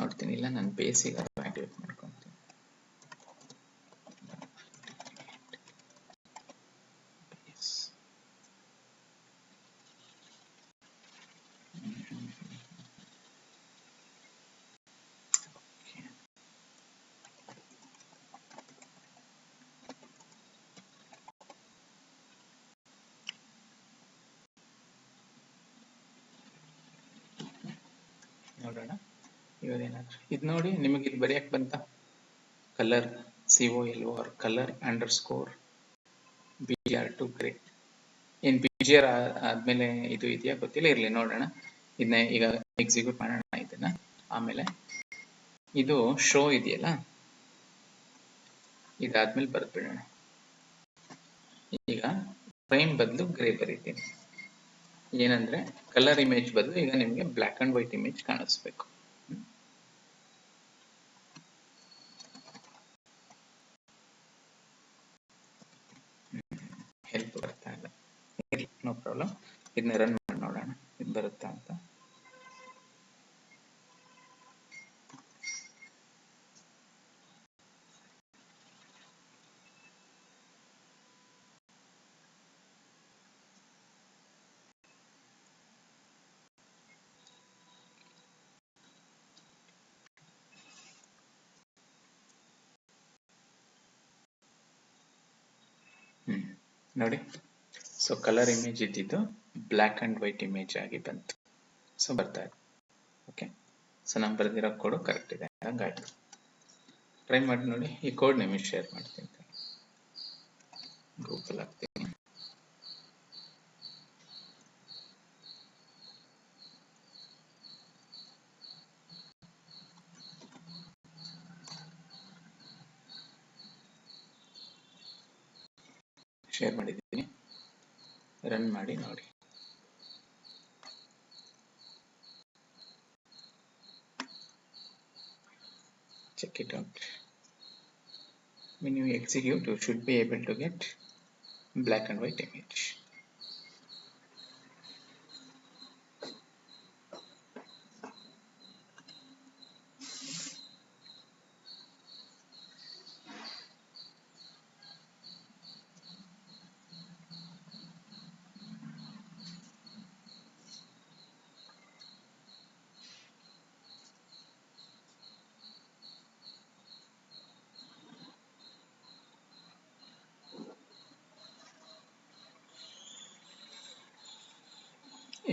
ನೋಡ್ತೀನಿ. ಇಲ್ಲ ನಾನು ಬೇಸಿಕ್ ಆಕ್ಟಿವೇಟ್ ಮಾಡ್ಕೊತೀನಿ. ನೋಡೋಣ ಇವಾಗೇನಾದ್ರು. ಇದು ನೋಡಿ, ನಿಮಗೆ ಇದು ಬರೆಯಕ್ಕೆ ಬಂತ? Colour COLOR colour underscore BGR to grey. ಏನ್ BGR ಆದ್ಮೇಲೆ ಇದು ಇದೆಯಾ ಗೊತ್ತಿಲ್ಲ, ಇರ್ಲಿ ನೋಡೋಣ. ಇದನ್ನ ಈಗ ಎಕ್ಸಿಕ್ಯೂಟ್ ಮಾಡೋಣ ಇದನ್ನ. ಆಮೇಲೆ ಇದು ಶೋ ಇದೆಯಲ್ಲ, ಇದಾದ್ಮೇಲೆ ಬರ್ದ್ಬಿಡೋಣ. ಈಗ ಫ್ರೇಮ್ ಬದಲು ಗ್ರೇ ಬರೀತೀನಿ. ಏನಂದ್ರೆ ಕಲರ್ ಇಮೇಜ್ ಬದಲು ಈಗ ನಿಮಗೆ ಬ್ಲ್ಯಾಕ್ ಅಂಡ್ ವೈಟ್ ಇಮೇಜ್ ಕಾಣಿಸ್ಬೇಕು. ಹೆಲ್ಪ್ ಬರ್ತಾ ಇಲ್ಲ, ನೋ ಪ್ರಾಬ್ಲಮ್. ಇದನ್ನ ರನ್ ಮಾಡಿ ನೋಡೋಣ ಇದು ಬರುತ್ತಾ ಅಂತ. ನೋಡಿ, ಸೊ ಕಲರ್ ಇಮೇಜ್ ಇದ್ದಿದ್ದು ಬ್ಲ್ಯಾಕ್ ಅಂಡ್ ವೈಟ್ ಇಮೇಜ್ ಆಗಿ ಬಂತು. ಸೊ ಬರ್ತಾ ಇದೆ. ಓಕೆ, ಸೊ ನಾನು ಬರೆದಿರೋ ಕೋಡು ಕರೆಕ್ಟ್ ಇದೆ, ಹಂಗಾಯ್ತು. ಟ್ರೈ ಮಾಡಿ ನೋಡಿ. ಈ ಕೋಡ್ ನಿಮಗೆ ಶೇರ್ ಮಾಡ್ತೀನಿ, ಗೂಗಲ್ ಹಾಕ್ತೀನಿ. ಶೇರ್ ಮಾಡಿದ್ದೀನಿ, ರನ್ ಮಾಡಿ ನೋಡಿ. check it out. When you execute, you should be able to get black and white image.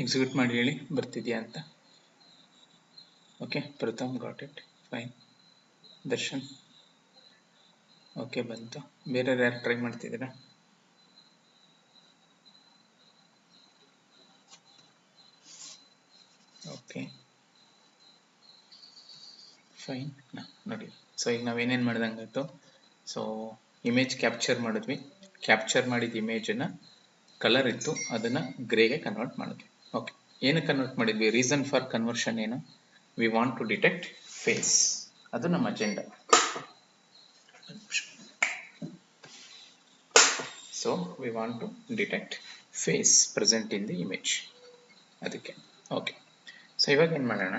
Execute ಮಾಡಿ ಹೇಳಿ ಬರ್ತಿದ್ಯಾ ಅಂತ. Okay, Pratham got it, fine. Darshan okay ಬಂತು. ಬೇರೆ ಯಾರು ಟ್ರೈ ಮಾಡ್ತಿದ್ದೀರಾ? Okay fine. ನೋಡಿ, ಸೊ ಈಗ ನಾವೇನೇನು ಮಾಡ್ದಂಗಾಯ್ತು. ಸೊ ಇಮೇಜ್ ಕ್ಯಾಪ್ಚರ್ ಮಾಡಿದ್ವಿ. ಕ್ಯಾಪ್ಚರ್ ಮಾಡಿದ ಇಮೇಜನ್ನು ಕಲರ್ ಇತ್ತು, ಅದನ್ನು ಗ್ರೇಗೆ ಕನ್ವರ್ಟ್ ಮಾಡಿದ್ವಿ. ಓಕೆ, ಏನು ಕನ್ವರ್ಟ್ ಮಾಡಿದ್ವಿ? ರೀಸನ್ ಫಾರ್ ಕನ್ವರ್ಷನ್ ಏನು? We want to detect face. ಅದು ನಮ್ಮ agenda. So we want to detect face present in the image, ಅದಕ್ಕೆ. ಓಕೆ, ಸೊ ಇವಾಗ ಏನು ಮಾಡೋಣ?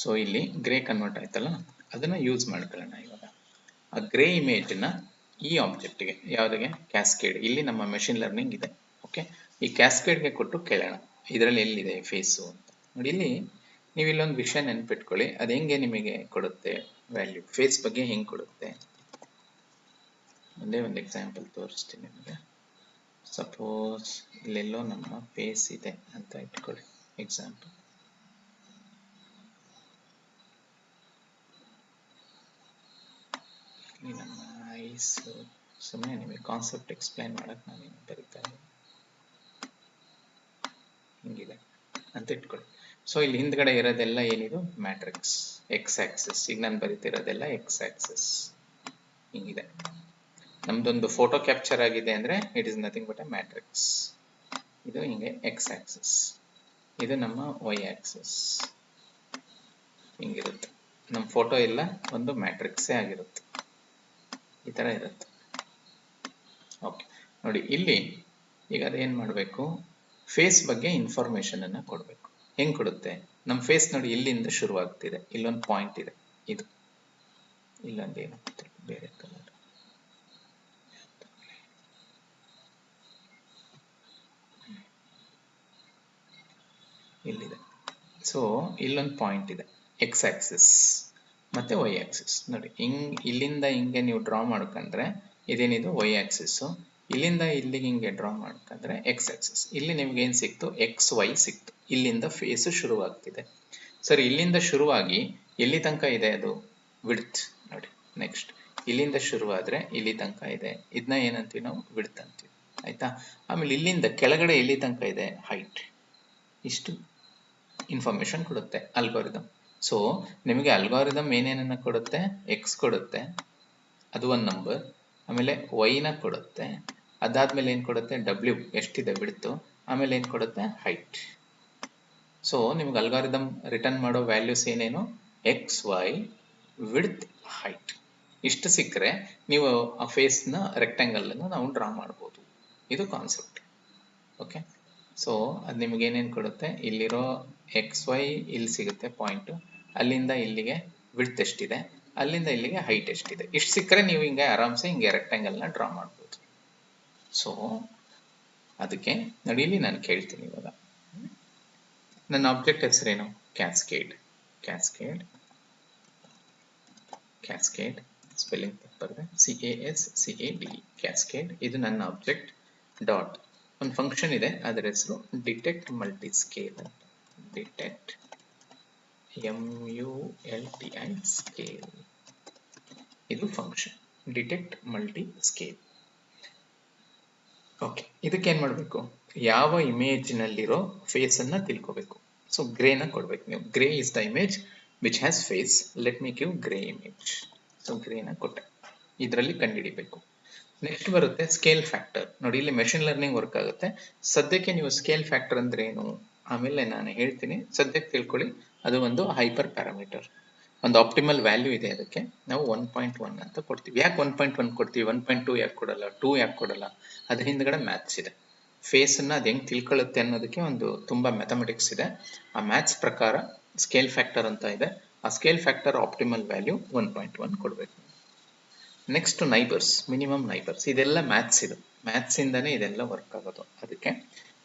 ಸೊ ಇಲ್ಲಿ ಗ್ರೇ ಕನ್ವರ್ಟ್ ಆಯ್ತಲ್ಲ, ಅದನ್ನು ಯೂಸ್ ಮಾಡ್ಕೊಳ್ಳೋಣ. ಇವಾಗ ಆ ಗ್ರೇ ಇಮೇಜನ್ನ ಈ ಆಬ್ಜೆಕ್ಟ್ಗೆ, ಯಾವುದಿಗೆ? ಕ್ಯಾಸ್ಕೇಡ್. ಇಲ್ಲಿ ನಮ್ಮ ಮೆಷಿನ್ ಲರ್ನಿಂಗ್ ಇದೆ. ಓಕೆ, ಈ ಕ್ಯಾಸ್ಕೇಡ್ಗೆ ಕೊಟ್ಟು ಕೇಳೋಣ ಇದರಲ್ಲಿ ಎಲ್ಲಿದೆ ಫೇಸು ಅಂತ. ನೋಡಿ, ಇಲ್ಲಿ ನೀವು ಇಲ್ಲೊಂದು ವಿಷಯ ನೆನ್ಪಿಟ್ಕೊಳ್ಳಿ. ಅದು ಹೆಂಗೆ ನಿಮಗೆ ಕೊಡುತ್ತೆ ವ್ಯಾಲ್ಯೂ, ಫೇಸ್ ಬಗ್ಗೆ ಹೆಂಗೆ ಕೊಡುತ್ತೆ? ಒಂದೇ ಒಂದು ಎಕ್ಸಾಂಪಲ್ ತೋರಿಸ್ತೀನಿ ನಿಮಗೆ. ಸಪೋಸ್ ಇಲ್ಲೆಲ್ಲೋ ನಮ್ಮ ಫೇಸ್ ಇದೆ ಅಂತ ಇಟ್ಕೊಳ್ಳಿ, ಎಕ್ಸಾಂಪಲ್. ಇಲ್ಲಿ ನಮ್ಮ ಐಸ್, ಸುಮ್ಮನೆ ನಿಮಗೆ ಕಾನ್ಸೆಪ್ಟ್ ಎಕ್ಸ್ಪ್ಲೈನ್ ಮಾಡಕ್ಕೆ ನಾನೇನು ಬರೀತಾ ಇದ್ದೀನಿ, ಹಿಂಗಿದೆ ಅಂತ ಇಟ್ಕೊಳ್ಳಿ. ಸೊ ಇಲ್ಲಿ ಹಿಂದ್ಗಡೆ ಇರೋದೆಲ್ಲ ಏನಿದು? Matrix, X Axis. ಈಗ ನಾನು ಬರೀತಿರೋದೆಲ್ಲ ಎಕ್ಸ್ ಆಕ್ಸಿಸ್ ಹಿಂಗಿದೆ. ನಮ್ದೊಂದು ಫೋಟೋ ಕ್ಯಾಪ್ಚರ್ ಆಗಿದೆ ಅಂದ್ರೆ it is nothing but A matrix. ಇದು ಹಿಂಗೆ ಎಕ್ಸ್ ಆಕ್ಸಿಸ್, ಇದು ನಮ್ಮ ವೈ ಆಕ್ಸಿಸ್. ಹಿಂಗಿರುತ್ತೆ ನಮ್ಮ ಫೋಟೋ ಎಲ್ಲ ಒಂದು ಮ್ಯಾಟ್ರಿಕ್ಸೇ ಆಗಿರುತ್ತೆ, ಈ ತರ ಇರುತ್ತೆ. ಓಕೆ, ನೋಡಿ ಇಲ್ಲಿ ಈಗ ಅದೇನ್ ಮಾಡಬೇಕು? ಫೇಸ್ ಬಗ್ಗೆ ಇನ್ಫಾರ್ಮೇಶನ್ ಅನ್ನ ಕೊಡಬೇಕು. ಹೆಂಗ್ ಕೊಡುತ್ತೆ? ನಮ್ಮ ಫೇಸ್ ನೋಡಿ ಇಲ್ಲಿಂದ ಶುರುವಾಗ್ತಿದೆ, ಇಲ್ಲೊಂದು ಪಾಯಿಂಟ್ ಇದೆ, ಇದು ಇಲ್ಲೊಂದು ಏನು ಬೇರೆ ಕಲರ್ ಇಲ್ಲಿದೆ. ಸೊ ಇಲ್ಲೊಂದು ಪಾಯಿಂಟ್ ಇದೆ, ಎಕ್ಸ್ ಆಕ್ಸಿಸ್ ಮತ್ತೆ ವೈ ಆಕ್ಸಿಸ್. ನೋಡಿ ಇಲ್ಲಿಂದ ಹಿಂಗೆ ನೀವು ಡ್ರಾ ಮಾಡ್ಕೊಂಡ್ರೆ ಇದೇನಿದು ವೈ ಆಕ್ಸಿಸ್, ಇಲ್ಲಿಂದ ಇಲ್ಲಿಗೆ ಹಿಂಗೆ ಡ್ರಾ ಮಾಡ್ಕೊಂಡ್ರೆ ಎಕ್ಸ್ ಆಕ್ಸಿಸ್. ಇಲ್ಲಿ ನಿಮ್ಗೆ ಏನ್ ಸಿಕ್ತು? ಎಕ್ಸ್ ವೈ ಸಿಕ್ತು. ಇಲ್ಲಿಂದ ಫೇಸ್ ಶುರುವಾಗ್ತಿದೆ. ಸರಿ, ಇಲ್ಲಿಂದ ಶುರುವಾಗಿ ಎಲ್ಲಿ ತನಕ ಇದೆ? ಅದು ವಿಡ್ತ್. ನೋಡಿ, ನೆಕ್ಸ್ಟ್ ಇಲ್ಲಿಂದ ಶುರುವಾದ್ರೆ ಇಲ್ಲಿ ತನಕ ಇದೆ, ಇದನ್ನ ಏನಂತೀವಿ ನಾವು? ವಿಡ್ತ್ ಅಂತೀವಿ. ಆಯ್ತಾ? ಆಮೇಲೆ ಇಲ್ಲಿಂದ ಕೆಳಗಡೆ ಎಲ್ಲಿ ತನಕ ಇದೆ? ಹೈಟ್. ಇಷ್ಟು ಇನ್ಫಾರ್ಮೇಶನ್ ಕೊಡುತ್ತೆ ಅಲ್ಗಾರಿದಮ್. ಸೊ ನಿಮಗೆ ಅಲ್ಗಾರಿದಮ್ ಏನೇನನ್ನ ಕೊಡುತ್ತೆ? ಎಕ್ಸ್ ಕೊಡುತ್ತೆ, ಅದು ಒಂದು ನಂಬರ್. ಆಮೇಲೆ ವೈನ ಕೊಡುತ್ತೆ, ಅದಾದ್ಮೇಲೆ ಏನ್ ಕೊಡುತ್ತೆ? ಡಬ್ಲ್ಯೂ ಎಷ್ಟಿದೆ ಬಿಡ್ತು. ಆಮೇಲೆ ಏನ್ ಕೊಡುತ್ತೆ? ಹೈಟ್. ಸೊ ನಿಮ್ಗೆ ಅಲ್ಗಾರಿದಮ್ ರಿಟರ್ನ್ ಮಾಡೋ ವ್ಯಾಲ್ಯೂಸ್ ಏನೇನು? X Y width height. ಇಷ್ಟು ಸಿಕ್ಕರೆ ನೀವು ಆ ಫೇಸ್ನ ರೆಕ್ಟ್ಯಾಂಗಲ್ ಅನ್ನು ನಾವು ಡ್ರಾ ಮಾಡ್ಬೋದು. ಇದು ಕಾನ್ಸೆಪ್ಟ್. ಓಕೆ, ಸೊ ಅದು ನಿಮ್ಗೆ ಏನೇನು ಕೊಡುತ್ತೆ? ಇಲ್ಲಿರೋ ಎಕ್ಸ್ ವೈ ಇಲ್ಲಿ ಸಿಗುತ್ತೆ ಪಾಯಿಂಟ್, ಅಲ್ಲಿಂದ ಇಲ್ಲಿಗೆ ವಿಡ್ತ್ ಎಷ್ಟಿದೆ, ಅಲ್ಲಿಂದ ಇಲ್ಲಿಗೆ ಹೈಟ್ ಎಷ್ಟಿದೆ. ಇಷ್ಟು ಸಿಕ್ಕರೆ ನೀವು ಹಿಂಗೆ ಆರಾಮ್ಸೆ ಹಿಂಗೆ ರೆಕ್ಟ್ಯಾಂಗಲ್ನ ಡ್ರಾ ಮಾಡ್ಬೋದು. ಸೊ ಅದಕ್ಕೆ ನೋಡಿ, ಇಲ್ಲಿ ನಾನು ಕೇಳ್ತೀನಿ ಇವಾಗ ನನ್ನ ಆಬ್ಜೆಕ್ಟ್ ಹೆಸರೇನು? ಕ್ಯಾಸ್ಕೇಡ್. ಕ್ಯಾಸ್ಕೇಡ್, ಕ್ಯಾಸ್ಕೇಡ್ ಸ್ಪೆಲ್ಲಿಂಗ್ ತಪ್ಪಿದೆ, CASCAD, ಕ್ಯಾಸ್ಕೇಡ್. ಇದು ನನ್ನ ಆಬ್ಜೆಕ್ಟ್. ಡಾಟ್ ಒಂದು ಫಂಕ್ಷನ್ ಇದೆ, ಅದರ ಹೆಸರು ಡಿಟೆಕ್ಟ್ ಮಲ್ಟಿ ಸ್ಕೇಲ್ ಅಂತ. ಡಿಟೆಕ್ಟ್ MULTI ಸ್ಕೇಲ್, ಇದು function detect multi scale. Okay, ಇದಕ್ಕೆ ಏನ್ ಮಾಡಬೇಕು? ಯಾವ ಇಮೇಜ್ ನಲ್ಲಿರೋ ಫೇಸ್ ಅನ್ನ ತಿಳ್ಕೋಬೇಕು. ಸೊ ಗ್ರೇನ ಕೊಡ್ಬೇಕು ನೀವು. Gray is the image which has face. Let me give gray image. So ಗ್ರೇನ ಕೊಟ್ಟೆ, ಇದರಲ್ಲಿ ಕಂಡುಹಿಡಿಬೇಕು. ನೆಕ್ಸ್ಟ್ ಬರುತ್ತೆ ಸ್ಕೇಲ್ ಫ್ಯಾಕ್ಟರ್. ನೋಡಿ, ಇಲ್ಲಿ ಮೆಷಿನ್ ಲರ್ನಿಂಗ್ ವರ್ಕ್ ಆಗುತ್ತೆ. ಸದ್ಯಕ್ಕೆ ನೀವು ಸ್ಕೇಲ್ ಫ್ಯಾಕ್ಟರ್ ಅಂದ್ರೆ ಏನು ಆಮೇಲೆ ನಾನು ಹೇಳ್ತೀನಿ, ಸದ್ಯಕ್ಕೆ ತಿಳ್ಕೊಳ್ಳಿ. ಅದು ಒಂದು ಹೈಪರ್ ಪ್ಯಾರಾಮೀಟರ್. ಒಂದು ಆಪ್ಟಿಮಲ್ ವ್ಯಾಲ್ಯೂ ಇದೆ, ಅದಕ್ಕೆ ನಾವು 1.1 ಅಂತ ಕೊಡ್ತೀವಿ. ಯಾಕೆ 1.1 ಕೊಡ್ತೀವಿ, 1.2 ಯಾಕೆ ಕೊಡಲ್ಲ, 2 ಯಾಕೆ ಕೊಡಲ್ಲ? ಅದ್ರ ಹಿಂದ್ಗಡೆ ಮ್ಯಾಥ್ಸ್ ಇದೆ. ಫೇಸನ್ನು ಅದು ಹೆಂಗೆ ತಿಳ್ಕೊಳ್ಳುತ್ತೆ ಅನ್ನೋದಕ್ಕೆ ಒಂದು ತುಂಬ ಮ್ಯಾಥಮೆಟಿಕ್ಸ್ ಇದೆ. ಆ ಮ್ಯಾಥ್ಸ್ ಪ್ರಕಾರ ಸ್ಕೇಲ್ ಫ್ಯಾಕ್ಟರ್ ಅಂತ ಇದೆ. ಆ ಸ್ಕೇಲ್ ಫ್ಯಾಕ್ಟರ್ ಆಪ್ಟಿಮಲ್ ವ್ಯಾಲ್ಯೂ 1.1 ಕೊಡಬೇಕು. ನೆಕ್ಸ್ಟ್ ನೈಬರ್ಸ್, ಮಿನಿಮಮ್ ನೈಬರ್ಸ್, ಇದೆಲ್ಲ ಮ್ಯಾಥ್ಸ್ ಇದು. ಮ್ಯಾಥ್ಸಿಂದನೇ ಇದೆಲ್ಲ ವರ್ಕ್ ಆಗೋದು. ಅದಕ್ಕೆ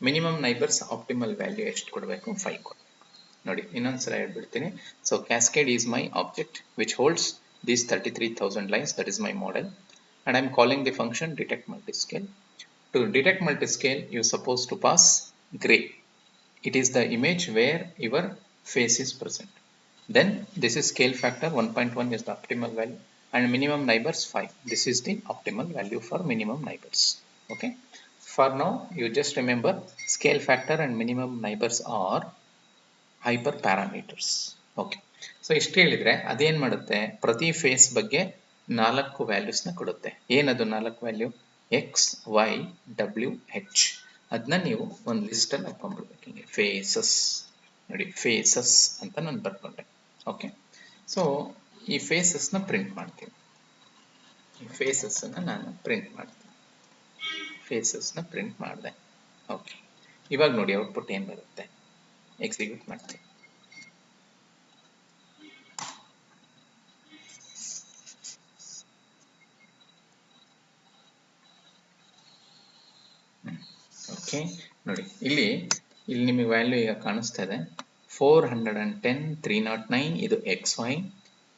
ಮಿನಿಮಮ್ ನೈಬರ್ಸ್ ಆಪ್ಟಿಮಲ್ ವ್ಯಾಲ್ಯೂ ಎಷ್ಟು ಕೊಡಬೇಕು, 5 ಕೊಡಬೇಕು. ನೋಡಿ ಇನ್ನೊಂದ್ಸಲ ಹೇಳ್ಬಿಡ್ತೀನಿ. So cascade is my object which holds these 33,000 lines. That is my model, and I am calling the function detect multiscale. To detect multiscale, you are supposed to pass gray. It is the image where your face is present. Then this is scale factor 1.1 is the optimal value, and minimum neighbors 5. This is the optimal value for minimum neighbors. Okay. For now, you just remember scale factor and minimum neighbors are hyper parameters. Okay, so ಇಷ್ಟು ಹೇಳಿದರೆ ಅದೇನು ಮಾಡುತ್ತೆ, ಪ್ರತಿ face ಬಗ್ಗೆ 4 ವ್ಯಾಲ್ಯೂಸ್ನ ಕೊಡುತ್ತೆ. ಏನದು 4 value? X, Y, W, ಹೆಚ್. ಅದನ್ನ ನೀವು ಒಂದು ಲಿಸ್ಟಲ್ಲಿ ಹಾಕೊಂಡ್ಬಿಡ್ಬೇಕು. ಹಿಂಗೆ ಫೇಸಸ್, ನೋಡಿ ಫೇಸಸ್ ಅಂತ ನಾನು ಬರ್ಕೊಂಡೆ. ಓಕೆ, ಸೊ ಈ ಫೇಸಸ್ನ ಪ್ರಿಂಟ್ ಮಾಡ್ತೀನಿ. ಈ ಫೇಸಸ್ಸನ್ನು ನಾನು ಪ್ರಿಂಟ್ ಮಾಡ್ತೀನಿ. ಫೇಸಸ್ನ ಪ್ರಿಂಟ್ ಮಾಡಿದೆ. ಓಕೆ, ಇವಾಗ ನೋಡಿ ಔಟ್ಪುಟ್ ಏನು ಬರುತ್ತೆ, ಎಕ್ಸಿಕ್ಯೂಟ್ ಮಾಡ್ತೀನಿ. ಓಕೆ, ನೋಡಿ ಇಲ್ಲಿ ನಿಮಗೆ ವ್ಯಾಲ್ಯೂ ಈಗ ಕಾಣಿಸ್ತಾ ಇದೆ. 410, 309 ಇದು ಎಕ್ಸ್ ವೈ,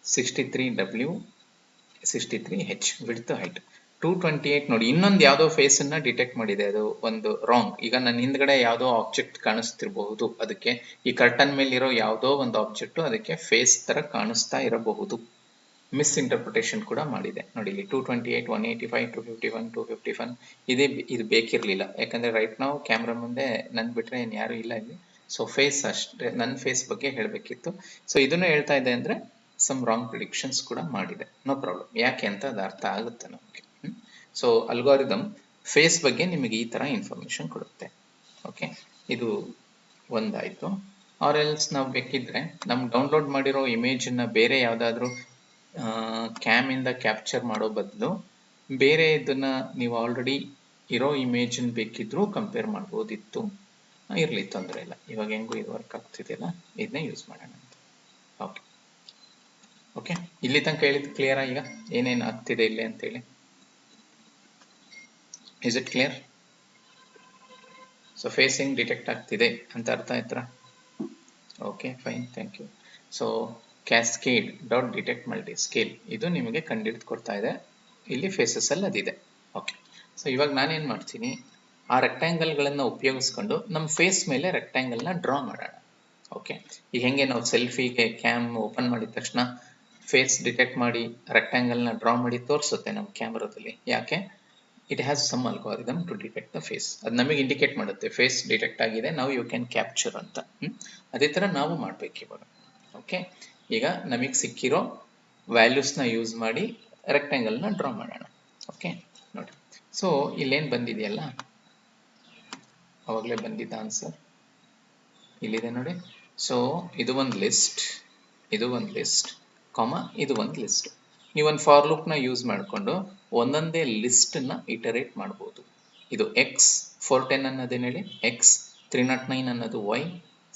63 ಡಬ್ಲ್ಯೂ, 63 ಹೆಚ್, ವಿಡ್ತ್ ಹೈಟ್. 228 ನೋಡಿ ಇನ್ನೊಂದು ಯಾವುದೋ ಫೇಸ್ ಅನ್ನ ಡಿಟೆಕ್ಟ್ ಮಾಡಿದೆ, ಅದು ಒಂದು ರಾಂಗ್. ಈಗ ನನ್ನ ಹಿಂದ್ಗಡೆ ಯಾವುದೋ ಆಬ್ಜೆಕ್ಟ್ ಕಾಣಿಸ್ತಿರಬಹುದು, ಅದಕ್ಕೆ ಈ ಕರ್ಟನ್ ಮೇಲಿರೋ ಯಾವುದೋ ಒಂದು ಆಬ್ಜೆಕ್ಟ್ ಅದಕ್ಕೆ ಫೇಸ್ ತರ ಕಾಣಿಸ್ತಾ ಇರಬಹುದು. ಮಿಸ್ಇಂಟರ್ಪ್ರಿಟೇಷನ್ ಕೂಡ ಮಾಡಿದೆ ನೋಡಿ ಇಲ್ಲಿ. 228, 185, 251, 251 ಇದು ಬೇಕಿರಲಿಲ್ಲ. ಯಾಕಂದರೆ ರೈಟ್ ನಾವು ಕ್ಯಾಮ್ರಾ ಮುಂದೆ ನನ್ನ ಬಿಟ್ಟರೆ ಏನು ಯಾರೂ ಇಲ್ಲ ಇಲ್ಲಿ. ಸೊ ಫೇಸ್ ಅಷ್ಟೇ, ನನ್ನ ಫೇಸ್ ಬಗ್ಗೆ ಹೇಳಬೇಕಿತ್ತು. ಸೊ ಇದನ್ನು ಹೇಳ್ತಾ ಇದೆ ಅಂದರೆ ಸಮ್ ರಾಂಗ್ ಪ್ರಿಡಿಕ್ಷನ್ಸ್ ಕೂಡ ಮಾಡಿದೆ. ನೋ ಪ್ರಾಬ್ಲಮ್, ಯಾಕೆ ಅಂತ ಅದು ಅರ್ಥ ಆಗುತ್ತೆ ನಮಗೆ. ಸೊ ಅಲ್ಗಾರಿದಮ್ ಫೇಸ್ ಬಗ್ಗೆ ನಿಮಗೆ ಈ ಥರ ಇನ್ಫಾರ್ಮೇಷನ್ ಕೊಡುತ್ತೆ. ಓಕೆ, ಇದು ಒಂದಾಯಿತು. ಆರ್ ಎಲ್ಸ್ ನಾವು ಬೇಕಿದ್ರೆ ನಮ್ಮ ಡೌನ್ಲೋಡ್ ಮಾಡಿರೋ ಇಮೇಜನ್ನು ಬೇರೆ ಯಾವುದಾದ್ರೂ ಕ್ಯಾಮ್ ಇಂದ ಕ್ಯಾಪ್ಚರ್ ಮಾಡೋ ಬದಲು ಬೇರೆ ಇದನ್ನ ನೀವು ಆಲ್ರೆಡಿ ಇರೋ ಇಮೇಜನ್ನು ಬೇಕಿದ್ರೂ ಕಂಪೇರ್ ಮಾಡ್ಬೋದಿತ್ತು. ಇರಲಿ, ತೊಂದರೆ ಇಲ್ಲ. ಇವಾಗ ಹೆಂಗೂ ಇದು ವರ್ಕ್ ಆಗ್ತಿದೆಯಲ್ಲ, ಇದನ್ನೇ ಯೂಸ್ ಮಾಡೋಣ ಅಂತ. ಓಕೆ ಓಕೆ, ಇಲ್ಲಿ ತನಕ ಹೇಳಿದ್ದು ಕ್ಲಿಯರಾ? ಈಗ ಏನೇನು ಆಗ್ತಿದೆ ಇಲ್ಲಿ ಅಂತೇಳಿ, is it clear? So facing detect ಆಗ್ತಿದೆ ಅಂತ ಅರ್ಥ ಆಯ್ತಾ? Okay fine, thank you. So cascade dot detect multi scale ಇದು ನಿಮಗೆ ಕಂಡುಹಿಡಿದು ಕೊಡ್ತಾ ಇದೆ. ಇಲ್ಲಿ ಫೇಸಸ್ ಅಲ್ಲಿ ಅದಿದೆ. ಓಕೆ, ಸೊ ಇವಾಗ ನಾನೇನು ಮಾಡ್ತೀನಿ, ಆ ರೆಕ್ಟ್ಯಾಂಗಲ್ಗಳನ್ನು ಉಪಯೋಗಿಸ್ಕೊಂಡು ನಮ್ಮ ಫೇಸ್ ಮೇಲೆ ರೆಕ್ಟ್ಯಾಂಗಲ್ನ ಡ್ರಾ ಮಾಡೋಣ. ಓಕೆ, ಈಗ ಹೆಂಗೆ ನಾವು ಸೆಲ್ಫಿಗೆ ಕ್ಯಾಮ್ ಓಪನ್ ಮಾಡಿದ ತಕ್ಷಣ ಫೇಸ್ ಡಿಟೆಕ್ಟ್ ಮಾಡಿ ರೆಕ್ಟ್ಯಾಂಗಲ್ನ ಡ್ರಾ ಮಾಡಿ ತೋರಿಸುತ್ತೆ ನಮ್ಮ ಕ್ಯಾಮ್ರಾದಲ್ಲಿ. ಯಾಕೆ? It has some algorithm to detect the face. ಅದು ನಮಗೆ ಇಂಡಿಕೇಟ್ ಮಾಡುತ್ತೆ ಫೇಸ್ ಡಿಟೆಕ್ಟ್ ಆಗಿದೆ, ನಾವು ಯು ಕ್ಯಾನ್ ಕ್ಯಾಪ್ಚರ್ ಅಂತ. ಅದೇ ಥರ ನಾವು ಮಾಡಬೇಕು ಇವಾಗ. ಓಕೆ, ಈಗ ನಮಗೆ ಸಿಕ್ಕಿರೋ ವ್ಯಾಲ್ಯೂಸ್ನ ಯೂಸ್ ಮಾಡಿ ರೆಕ್ಟ್ಯಾಂಗಲ್ನ ಡ್ರಾ ಮಾಡೋಣ. ಓಕೆ ನೋಡಿ, ಸೊ ಇಲ್ಲೇನು ಬಂದಿದೆಯಲ್ಲ, ಅವಾಗಲೇ ಬಂದಿದ್ದ ಆನ್ಸರ್ ಇಲ್ಲಿದೆ ನೋಡಿ. ಸೊ ಇದು ಒಂದು ಲಿಸ್ಟ್, ಇದು ಒಂದು ಲಿಸ್ಟ್, ಕಾಮ ಇದು ಒಂದು ಲಿಸ್ಟ್. ನೀವೊಂದು ಫಾರ್ ಲೂಪ್ನ ಯೂಸ್ ಮಾಡಿಕೊಂಡು ಒಂದೊಂದೇ ಲಿಸ್ಟನ್ನ ಇಟರೇಟ್ ಮಾಡ್ಬೋದು. ಇದು ಎಕ್ಸ್ 410 ಅನ್ನೋದೇನು ಹೇಳಿ ಎಕ್ಸ್, 309 ಅನ್ನೋದು ವೈ,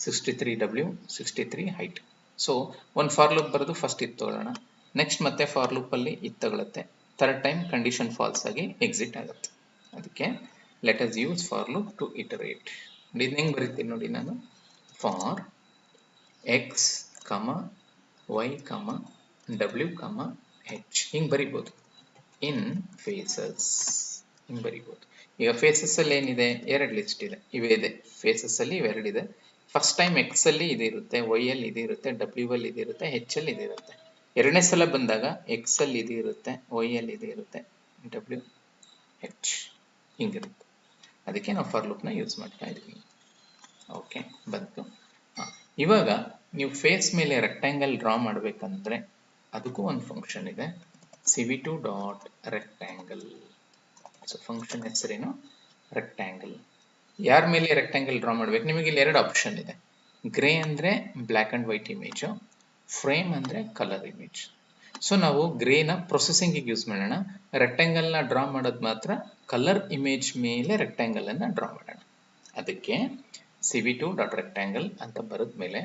63 ಡಬ್ಲ್ಯೂ, 63 ಹೈಟ್. ಸೊ ಒಂದು ಫಾರ್ ಲೂಪ್ ಬರೋದು ಫಸ್ಟ್ ಇದು ತಗೊಳ್ಳೋಣ, ನೆಕ್ಸ್ಟ್ ಮತ್ತೆ ಫಾರ್ ಲೂಪಲ್ಲಿ ಇದು ತಗೊಳುತ್ತೆ, ಥರ್ಡ್ ಟೈಮ್ ಕಂಡೀಷನ್ ಫಾಲ್ಸ್ ಆಗಿ ಎಕ್ಸಿಟ್ ಆಗುತ್ತೆ. ಅದಕ್ಕೆ let us use for loop to iterate. ಇದು ಹೆಂಗೆ ಬರೀತೀನಿ ನೋಡಿ, ನಾನು for x comma y comma ಡಬ್ಲ್ಯೂ ಕಮ ಹೆಚ್ ಹಿಂಗೆ ಬರಿಬೋದು. ಇನ್ ಫೇಸಸ್ ಹಿಂಗೆ ಬರಿಬೋದು. ಈಗ ಫೇಸಸ್ ಅಲ್ಲಿ ಏನಿದೆ, ಎರಡು ಲಿಸ್ಟ್ ಇದೆ, ಇವೇ ಇದೆ ಫೇಸಸ್ ಅಲ್ಲಿ, ಇವೆರಡಿದೆ. ಫಸ್ಟ್ ಟೈಮ್ ಎಕ್ಸ್ ಅಲ್ಲಿ ಇದಿರುತ್ತೆ, ವೈ ಅಲ್ಲಿ ಇದಿರುತ್ತೆ, ಡಬ್ಲ್ಯೂ ಅಲ್ಲಿ ಇದಿರುತ್ತೆ, ಹೆಚ್ ಅಲ್ಲಿ ಇದಿರುತ್ತೆ. ಎರಡನೇ ಸಲ ಬಂದಾಗ ಎಕ್ಸ್ ಅಲ್ಲಿ ಇದಿರುತ್ತೆ, ವೈ ಅಲ್ಲಿ ಇದಿರುತ್ತೆ, ಡಬ್ಲ್ಯೂ ಹೆಚ್ ಹಿಂಗಿರುತ್ತೆ. ಅದಕ್ಕೆ ನಾವು ಫಾರ್ ಲೂಪ್ನ ಯೂಸ್ ಮಾಡ್ತಾ ಇದ್ವಿ. ಓಕೆ ಬಂತು. ಇವಾಗ ನೀವು ಫೇಸ್ ಮೇಲೆ ರೆಕ್ಟ್ಯಾಂಗಲ್ ಡ್ರಾ ಮಾಡಬೇಕಂದ್ರೆ ಅದಕ್ಕೂ ಒಂದು ಫಂಕ್ಷನ್ ಇದೆ, cv2 dot rectangle. So function ಹೆಸರೇನು, ರೆಕ್ಟ್ಯಾಂಗಲ್. ಯಾರ ಮೇಲೆ ರೆಕ್ಟ್ಯಾಂಗಲ್ ಡ್ರಾ ಮಾಡಬೇಕು? ನಿಮಗೆ ಇಲ್ಲಿ ಎರಡು ಆಪ್ಷನ್ ಇದೆ. ಗ್ರೇ ಅಂದರೆ black and white image, frame ಅಂದರೆ ಕಲರ್ ಇಮೇಜ್. ಸೊ ನಾವು ಗ್ರೇನ ಪ್ರೊಸೆಸಿಂಗಿಗೆ ಯೂಸ್ ಮಾಡೋಣ, ರೆಕ್ಟ್ಯಾಂಗಲ್ನ ಡ್ರಾ ಮಾಡೋದು ಮಾತ್ರ ಕಲರ್ ಇಮೇಜ್ ಮೇಲೆ ರೆಕ್ಟ್ಯಾಂಗಲನ್ನು ಡ್ರಾ ಮಾಡೋಣ. ಅದಕ್ಕೆ cv2 ಡಾಟ್ ರೆಕ್ಟ್ಯಾಂಗಲ್ ಅಂತ ಬರೆದ ಮೇಲೆ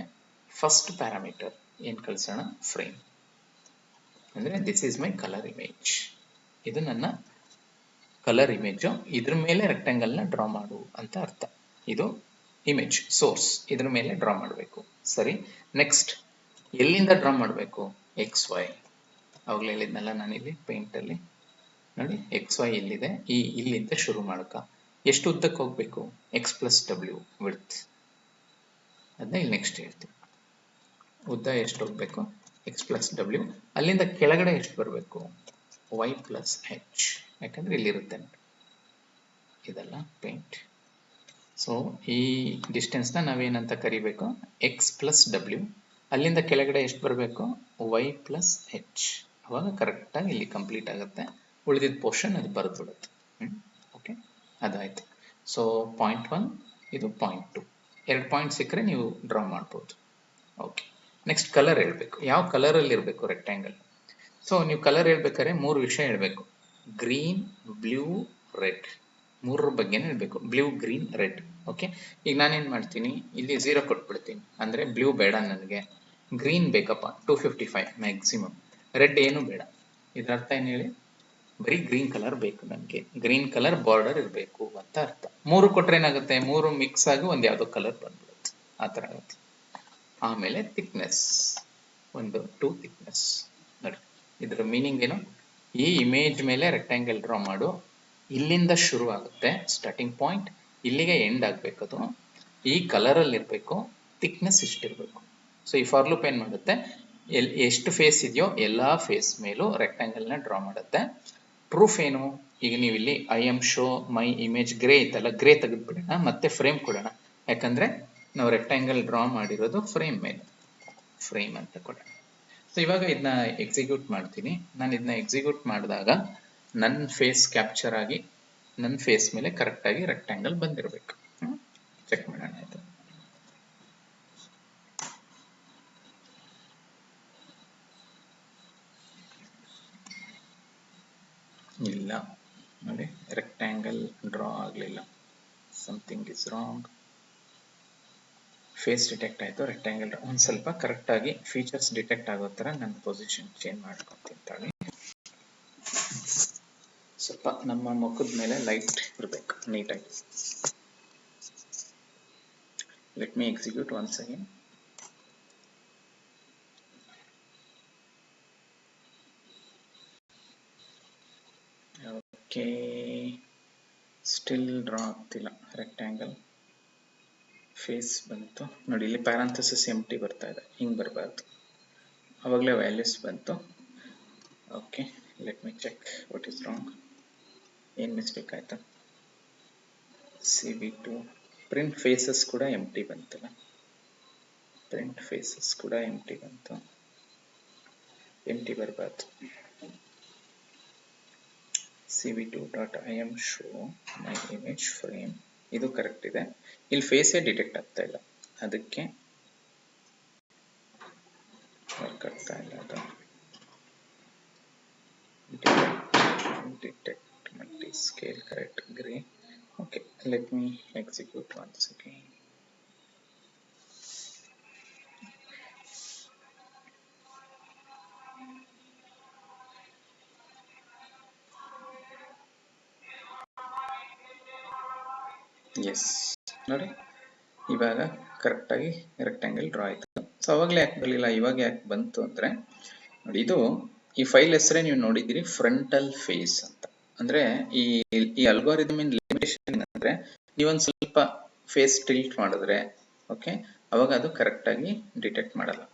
ಫಸ್ಟ್ ಪ್ಯಾರಾಮೀಟರ್ ಏನು ಕಳಿಸೋಣ, ಫ್ರೇಮ್. ಅಂದರೆ this is my colour image, ಇದು ನನ್ನ ಕಲರ್ ಇಮೇಜು, ಇದ್ರ ಮೇಲೆ ರೆಕ್ಟ್ಯಾಂಗಲ್ನ ಡ್ರಾ ಮಾಡು ಅಂತ ಅರ್ಥ. ಇದು ಇಮೇಜ್ ಸೋರ್ಸ್, ಇದ್ರ ಮೇಲೆ ಡ್ರಾ ಮಾಡಬೇಕು. ಸರಿ, ನೆಕ್ಸ್ಟ್ ಎಲ್ಲಿಂದ ಡ್ರಾ ಮಾಡಬೇಕು, ಎಕ್ಸ್ ವೈ. ಅವಾಗಲೇ ಹೇಳಿದ್ನಲ್ಲ ನಾನಿಲ್ಲಿ ಪೇಂಟಲ್ಲಿ ನೋಡಿ, ಎಕ್ಸ್ ವೈ ಇಲ್ಲಿದೆ, ಇಲ್ಲಿಂದ ಶುರು ಮಾಡ್ಕ. ಎಷ್ಟು ಉದ್ದಕ್ಕೆ ಹೋಗಬೇಕು, ಎಕ್ಸ್ ಪ್ಲಸ್ ಡಬ್ಲ್ಯೂ ವಿಡ್ತ್. ಅದನ್ನ ಇಲ್ಲಿ ನೆಕ್ಸ್ಟ್ ಹೇಳ್ತೀವಿ. ಉದ್ದ ಎಷ್ಟು ಹೋಗಬೇಕು, ಎಕ್ಸ್ ಪ್ಲಸ್ ಡಬ್ಲ್ಯೂ. ಅಲ್ಲಿಂದ ಕೆಳಗಡೆ ಎಷ್ಟು ಬರಬೇಕು, ವೈ ಪ್ಲಸ್ ಹೆಚ್. ಯಾಕಂದರೆ ಇಲ್ಲಿರುತ್ತೆ ಇದೆಲ್ಲ ಪೇಂಟ್. ಸೊ ಈ ಡಿಸ್ಟೆನ್ಸ್ನ ನಾವೇನಂತ ಕರಿಬೇಕು, ಎಕ್ಸ್ ಪ್ಲಸ್ ಡಬ್ಲ್ಯೂ. ಅಲ್ಲಿಂದ ಕೆಳಗಡೆ ಎಷ್ಟು ಬರಬೇಕು, ವೈ ಪ್ಲಸ್ ಹೆಚ್. ಅವಾಗ ಕರೆಕ್ಟಾಗಿ ಇಲ್ಲಿ ಕಂಪ್ಲೀಟ್ ಆಗುತ್ತೆ. ಉಳಿದಿದ್ದ ಪೋರ್ಷನ್ ಅದು ಬರೆದ್ಬಿಡುತ್ತೆ. ಓಕೆ, ಅದಾಯಿತು. ಸೊ ಪಾಯಿಂಟ್ 1, ಇದು ಪಾಯಿಂಟ್ 2. 2 ಪಾಯಿಂಟ್ ಸಿಕ್ಕರೆ ನೀವು ಡ್ರಾ ಮಾಡ್ಬೋದು. ಓಕೆ, ನೆಕ್ಸ್ಟ್ ಕಲರ್ ಹೇಳಬೇಕು. ಯಾವ ಕಲರಲ್ಲಿ ಇರಬೇಕು ರೆಕ್ಟ್ಯಾಂಗಲ್. ಸೊ ನೀವು ಕಲರ್ ಹೇಳ್ಬೇಕಾದ್ರೆ 3 ವಿಷಯ ಹೇಳಬೇಕು, ಗ್ರೀನ್, ಬ್ಲೂ, ರೆಡ್. 3 ಬಗ್ಗೆನೇ ಹೇಳಬೇಕು, ಬ್ಲೂ, ಗ್ರೀನ್, ರೆಡ್. ಓಕೆ, ಈಗ ನಾನೇನು ಮಾಡ್ತೀನಿ, ಇಲ್ಲಿ 0 ಕೊಟ್ಬಿಡ್ತೀನಿ, ಅಂದರೆ ಬ್ಲೂ ಬೇಡ ನನಗೆ, ಗ್ರೀನ್ ಬೇಕಪ್ಪ 255 ಮ್ಯಾಕ್ಸಿಮಮ್, ರೆಡ್ ಏನು ಬೇಡ. ಇದ್ರ ಅರ್ಥ ಏನು ಹೇಳಿ, ಬರೀ ಗ್ರೀನ್ ಕಲರ್ ಬೇಕು ನನಗೆ, ಗ್ರೀನ್ ಕಲರ್ ಬಾರ್ಡರ್ ಇರಬೇಕು ಅಂತ ಅರ್ಥ. 3 ಕೊಟ್ರೆ ಏನಾಗುತ್ತೆ, 3 ಮಿಕ್ಸ್ ಆಗಿ ಒಂದು ಯಾವುದೋ ಕಲರ್ ಬಂದ್ಬಿಡುತ್ತೆ, ಆ ಥರ ಆಗುತ್ತೆ. ಆಮೇಲೆ ಥಿಕ್ನೆಸ್, 1, 2 ಥಿಕ್ನೆಸ್. ನೋಡಿ ಇದರ ಮೀನಿಂಗ್ ಏನು, ಈ ಇಮೇಜ್ ಮೇಲೆ ರೆಕ್ಟ್ಯಾಂಗಲ್ ಡ್ರಾ ಮಾಡು, ಇಲ್ಲಿಂದ ಶುರು ಆಗುತ್ತೆ ಸ್ಟಾರ್ಟಿಂಗ್ ಪಾಯಿಂಟ್, ಇಲ್ಲಿಗೆ ಎಂಡ್ ಆಗಬೇಕದು, ಈ ಕಲರಲ್ಲಿ ಇರಬೇಕು, ಥಿಕ್ನೆಸ್ ಇಷ್ಟಿರಬೇಕು. ಸೊ ಈ ಫಾರ್ ಲೂಪ್ ಏನು ಮಾಡುತ್ತೆ, ಎಷ್ಟು ಫೇಸ್ ಇದೆಯೋ ಎಲ್ಲ ಫೇಸ್ ಮೇಲೂ ರೆಕ್ಟ್ಯಾಂಗಲ್ನ ಡ್ರಾ ಮಾಡುತ್ತೆ. ಪ್ರೂಫ್ ಏನು, ಈಗ ನೀವು ಇಲ್ಲಿ I M show my image grey ಇತ್ತಲ್ಲ, ಗ್ರೇ ತೆಗೆದುಬಿಡೋಣ, ಮತ್ತೆ ಫ್ರೇಮ್ ಕೊಡೋಣ. ಯಾಕಂದರೆ ನಾವು ರೆಕ್ಟ್ಯಾಂಗಲ್ ಡ್ರಾ ಮಾಡಿರೋದು ಫ್ರೇಮ್ ಮೇಲೆ, ಫ್ರೇಮ್ ಅಂತ ಕೊಡೋಣ. ಸೊ ಇವಾಗ ಇದನ್ನ ಎಕ್ಸಿಕ್ಯೂಟ್ ಮಾಡ್ತೀನಿ. ನಾನು ಇದನ್ನ ಎಕ್ಸಿಕ್ಯೂಟ್ ಮಾಡಿದಾಗ ನನ್ನ ಫೇಸ್ ಕ್ಯಾಪ್ಚರ್ ಆಗಿ ನನ್ನ ಫೇಸ್ ಮೇಲೆ ಕರೆಕ್ಟಾಗಿ ರೆಕ್ಟ್ಯಾಂಗಲ್ ಬಂದಿರಬೇಕು. ಚೆಕ್ ಮಾಡೋಣ ಆಯಿತು. ಇಲ್ಲ ನೋಡಿ, ರೆಕ್ಟ್ಯಾಂಗಲ್ ಡ್ರಾ ಆಗಲಿಲ್ಲ, something is wrong. Face detect ಆಯಿತು, ರೆಕ್ಟ್ಯಾಂಗಲ್ ಒಂದು ಸ್ವಲ್ಪ ಕರೆಕ್ಟಾಗಿ ಫೀಚರ್ಸ್ ಡಿಟೆಕ್ಟ್ ಆಗೋ ಥರ ನನ್ನ ಪೊಸಿಷನ್ ಚೇಂಜ್ ಮಾಡ್ಕೊತೀನಿ. ಸ್ವಲ್ಪ ನಮ್ಮ ಮುಖದ ಮೇಲೆ ಲೈಟ್ ಇರಬೇಕು ನೀಟಾಗಿ. Let me execute once again. Okay, still draw ಆಗ್ತಿಲ್ಲ ರೆಕ್ಟ್ಯಾಂಗಲ್. ಫೇಸ್ ಬಂತು ನೋಡಿ, ಇಲ್ಲಿ ಪ್ಯಾರಂಥಸಿಸ್ ಎಂಟಿ ಬರ್ತಾ ಇದೆ, ಹಿಂಗೆ ಬರಬಾರ್ದು, ಆವಾಗಲೇ ವ್ಯಾಲ್ಯೂಸ್ ಬಂತು. Okay, let me check what is wrong, ಏನು ಮಿಸ್ಟೇಕ್ ಆಯಿತು. cv2 ಪ್ರಿಂಟ್ ಫೇಸಸ್ ಕೂಡ ಎಂಟಿ ಬಂತಲ್ಲ, ಪ್ರಿಂಟ್ ಫೇಸಸ್ ಕೂಡ ಎಂಟಿ ಬಂತು, ಎಂಟಿ ಬರಬಾರ್ದು. cv2 dot I M show my image frame, ಇದು ಕರೆಕ್ಟ್ ಇದೆ. ಇಲ್ಲಿ ಫೇಸೇ ಡಿಟೆಕ್ಟ್ ಆಗ್ತಾ ಇಲ್ಲ, ಅದಕ್ಕೆ ವರ್ಕ್ ಆಗ್ತಾ ಇಲ್ಲ ಅದು. Detect multi scale correct grey. Okay, let me execute once again. Yes ನೋಡಿ, ಇವಾಗ ಕರೆಕ್ಟಾಗಿ ರೆಕ್ಟ್ಯಾಂಗಲ್ ಡ್ರಾ ಆಯಿತು. ಸೊ ಅವಾಗಲೇ ಯಾಕೆ ಬರಲಿಲ್ಲ, ಇವಾಗ ಯಾಕೆ ಬಂತು ಅಂದರೆ ನೋಡಿ, ಇದು ಈ ಫೈಲ್ ಹೆಸರೇ ನೀವು ನೋಡಿದ್ದೀರಿ, ಫ್ರಂಟಲ್ ಫೇಸ್ ಅಂತ. ಅಂದರೆ ಈ ಅಲ್ಗಾರಿದಮಿನ್ ಲಿಮಿಟೇಷನ್ ಏನಂದರೆ, ನೀವೊಂದು ಸ್ವಲ್ಪ ಫೇಸ್ ಟಿಲ್ಟ್ ಮಾಡಿದ್ರೆ ಓಕೆ, ಅವಾಗ ಅದು ಕರೆಕ್ಟಾಗಿ ಡಿಟೆಕ್ಟ್ ಮಾಡಲ್ಲ.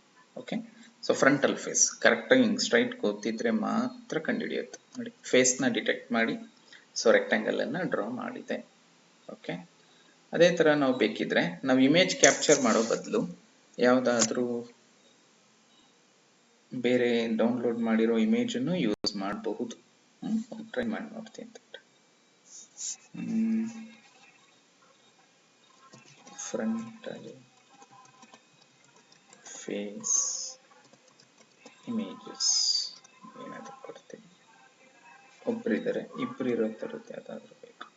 ಓಕೆ, ಸೊ ಫ್ರಂಟಲ್ ಫೇಸ್ ಕರೆಕ್ಟಾಗಿ ಹಿಂಗೆ ಸ್ಟ್ರೈಟ್ ಕೂತಿದ್ರೆ ಮಾತ್ರ ಕಂಡುಹಿಡಿಯುತ್ತೆ. ನೋಡಿ, ಫೇಸ್ನ ಡಿಟೆಕ್ಟ್ ಮಾಡಿ ಸೊ ರೆಕ್ಟ್ಯಾಂಗಲನ್ನು ಡ್ರಾ ಮಾಡಿದೆ. ಓಕೆ, ಅದೇ ಥರ ನಾವು ಬೇಕಿದ್ರೆ ನಾವು ಇಮೇಜ್ ಕ್ಯಾಪ್ಚರ್ ಮಾಡೋ ಬದಲು ಯಾವುದಾದ್ರೂ ಬೇರೆ ಡೌನ್ಲೋಡ್ ಮಾಡಿರೋ ಇಮೇಜನ್ನು ಯೂಸ್ ಮಾಡಬಹುದು. ಟ್ರೈ ಮಾಡಿ ನೋಡ್ತೀನಿ. ಫ್ರಂಟಲ್ ಫೇಸ್ ಇಮೇಜಸ್ ಏನಾದರೂ ಕೊಡ್ತೀನಿ. ಒಬ್ಬರಿದ್ದಾರೆ, ಇಬ್ಬರು ಇರೋ ಥರದ್ದು ಯಾವ್ದಾದ್ರು ಬೇಕು.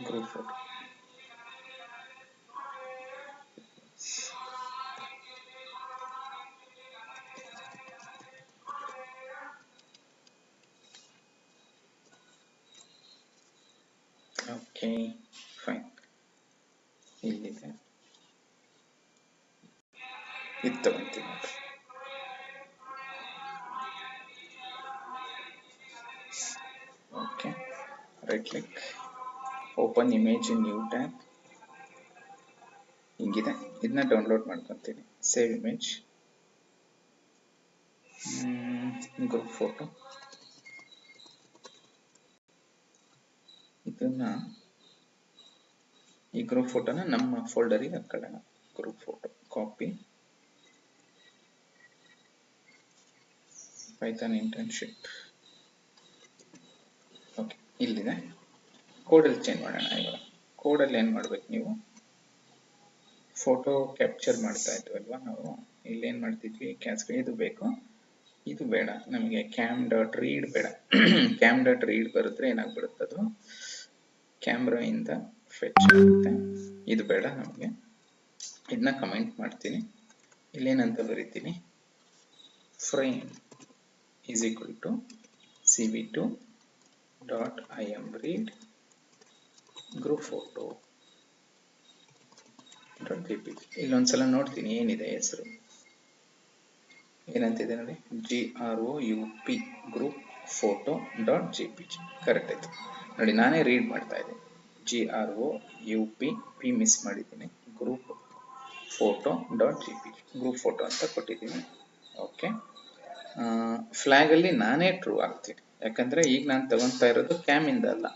Group photo. Okay fine. ಇಲ್ಲಿದೆ, ಇದು ತಗೊಂತೀನಿ ನೋಡಿ. Okay, right click, open image in new tab. ಹಿಂಗಿದೆ, ಇದನ್ನ ಡೌನ್ಲೋಡ್ ಮಾಡ್ಕೊತೀನಿ. Save image, group photo. ಇದನ್ನ ಈ ಗ್ರೂಪ್ ಫೋಟೋನ ನಮ್ಮ ಫೋಲ್ಡರಿಗೆ ಹಾಕೊಳ್ಳೋಣ. Group photo copy, python internship. Okay, ಇಲ್ಲಿದೆ. ಕೋಡಲ್ಲಿ ಚೇಂಜ್ ಮಾಡೋಣ. ಇವಾಗ ಕೋಡಲ್ಲಿ ಏನು ಮಾಡ್ಬೇಕು, ನೀವು ಫೋಟೋ ಕ್ಯಾಪ್ಚರ್ ಮಾಡ್ತಾ ಇದ್ವಲ್ವಾ ನಾವು, ಇಲ್ಲೇನು ಮಾಡ್ತಿದ್ವಿ, ಕ್ಯಾಸ್ಕೇಡ್. ಇದು ಬೇಕು, ಇದು ಬೇಡ ನಮಗೆ. ಕ್ಯಾಮ್ ಡಾಟ್ ರೀಡ್ ಬೇಡ. ಕ್ಯಾಮ್ ಡಾಟ್ ರೀಡ್ ಬರೆದ್ರೆ ಏನಾಗ್ಬಿಡುತ್ತೆ, ಅದು ಕ್ಯಾಮ್ರಾಯಿಂದ ಫೆಚ್ ಆಗುತ್ತೆ. ಇದು ಬೇಡ ನಮಗೆ. ಇದನ್ನ ಕಮೆಂಟ್ ಮಾಡ್ತೀನಿ. ಇಲ್ಲೇನಂತ ಬರೀತೀನಿ, frame is equal to cv2 dot imread group photo dot jpg. ಇಲ್ಲೊಂದ್ಸಲ ನೋಡ್ತೀನಿ ಏನಿದೆ ಹೆಸರು, ಏನಂತಿದೆ ನೋಡಿ, GROUP group photo dot jpg. Correct ಆಯ್ತು ನೋಡಿ, ನಾನೇ ರೀಡ್ ಮಾಡ್ತಾ ಇದ್ದೀನಿ. GROUP ಪಿ ಮಿಸ್ ಮಾಡಿದ್ದೀನಿ, group photo dot jpg, group photo ಅಂತ ಕೊಟ್ಟಿದ್ದೀನಿ. ಓಕೆ, ಫ್ಲಾಗಲ್ಲಿ ನಾನೇ ಟ್ರೂ ಆಗ್ತೀನಿ, ಯಾಕಂದರೆ ಈಗ ನಾನು ತಗೊತಾ ಇರೋದು ಕ್ಯಾಮ್ ಇಂದ ಅಲ್ಲ,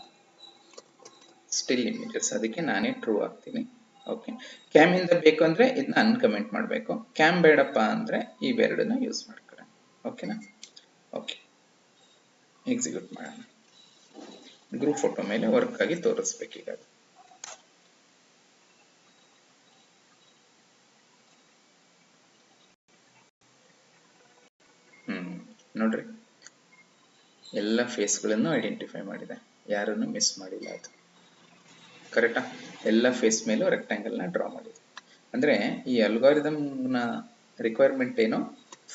ಸ್ಟಿಲ್ ಇಮೇಜಸ್, ಅದಕ್ಕೆ ನಾನೇ ಟ್ರೂ ಆಗ್ತೀನಿ. ಓಕೆ, ಕ್ಯಾಮ್ ಇಂದ ಬೇಕು ಅಂದರೆ ಇದನ್ನ ಅನ್ಕಮೆಂಟ್ ಮಾಡಬೇಕು. ಕ್ಯಾಮ್ ಬೇಡಪ್ಪ ಅಂದರೆ ಇವೆರಡನ್ನ ಯೂಸ್ ಮಾಡ್ಕೊಳ್ಳೋಣ. ಓಕೆನಾ? ಓಕೆ, ಎಕ್ಸಿಕ್ಯೂಟ್ ಮಾಡೋಣ. ಗ್ರೂಪ್ ಫೋಟೋ ಮೇಲೆ ವರ್ಕ್ ಆಗಿ ತೋರಿಸ್ಬೇಕೀಗ. ನೋಡ್ರಿ, ಎಲ್ಲ ಫೇಸ್ಗಳನ್ನು ಐಡೆಂಟಿಫೈ ಮಾಡಿದೆ, ಯಾರನ್ನು ಮಿಸ್ ಮಾಡಿಲ್ಲ. ಅದು ಕರೆಕ್ಟಾ? ಎಲ್ಲ ಫೇಸ್ ಮೇಲೂ ರೆಕ್ಟ್ಯಾಂಗಲ್ನ ಡ್ರಾ ಮಾಡಿದೆ. ಅಂದರೆ ಈ ಅಲ್ಗಾರಿದಮ್ನ ರಿಕ್ವೈರ್ಮೆಂಟ್ ಏನೋ,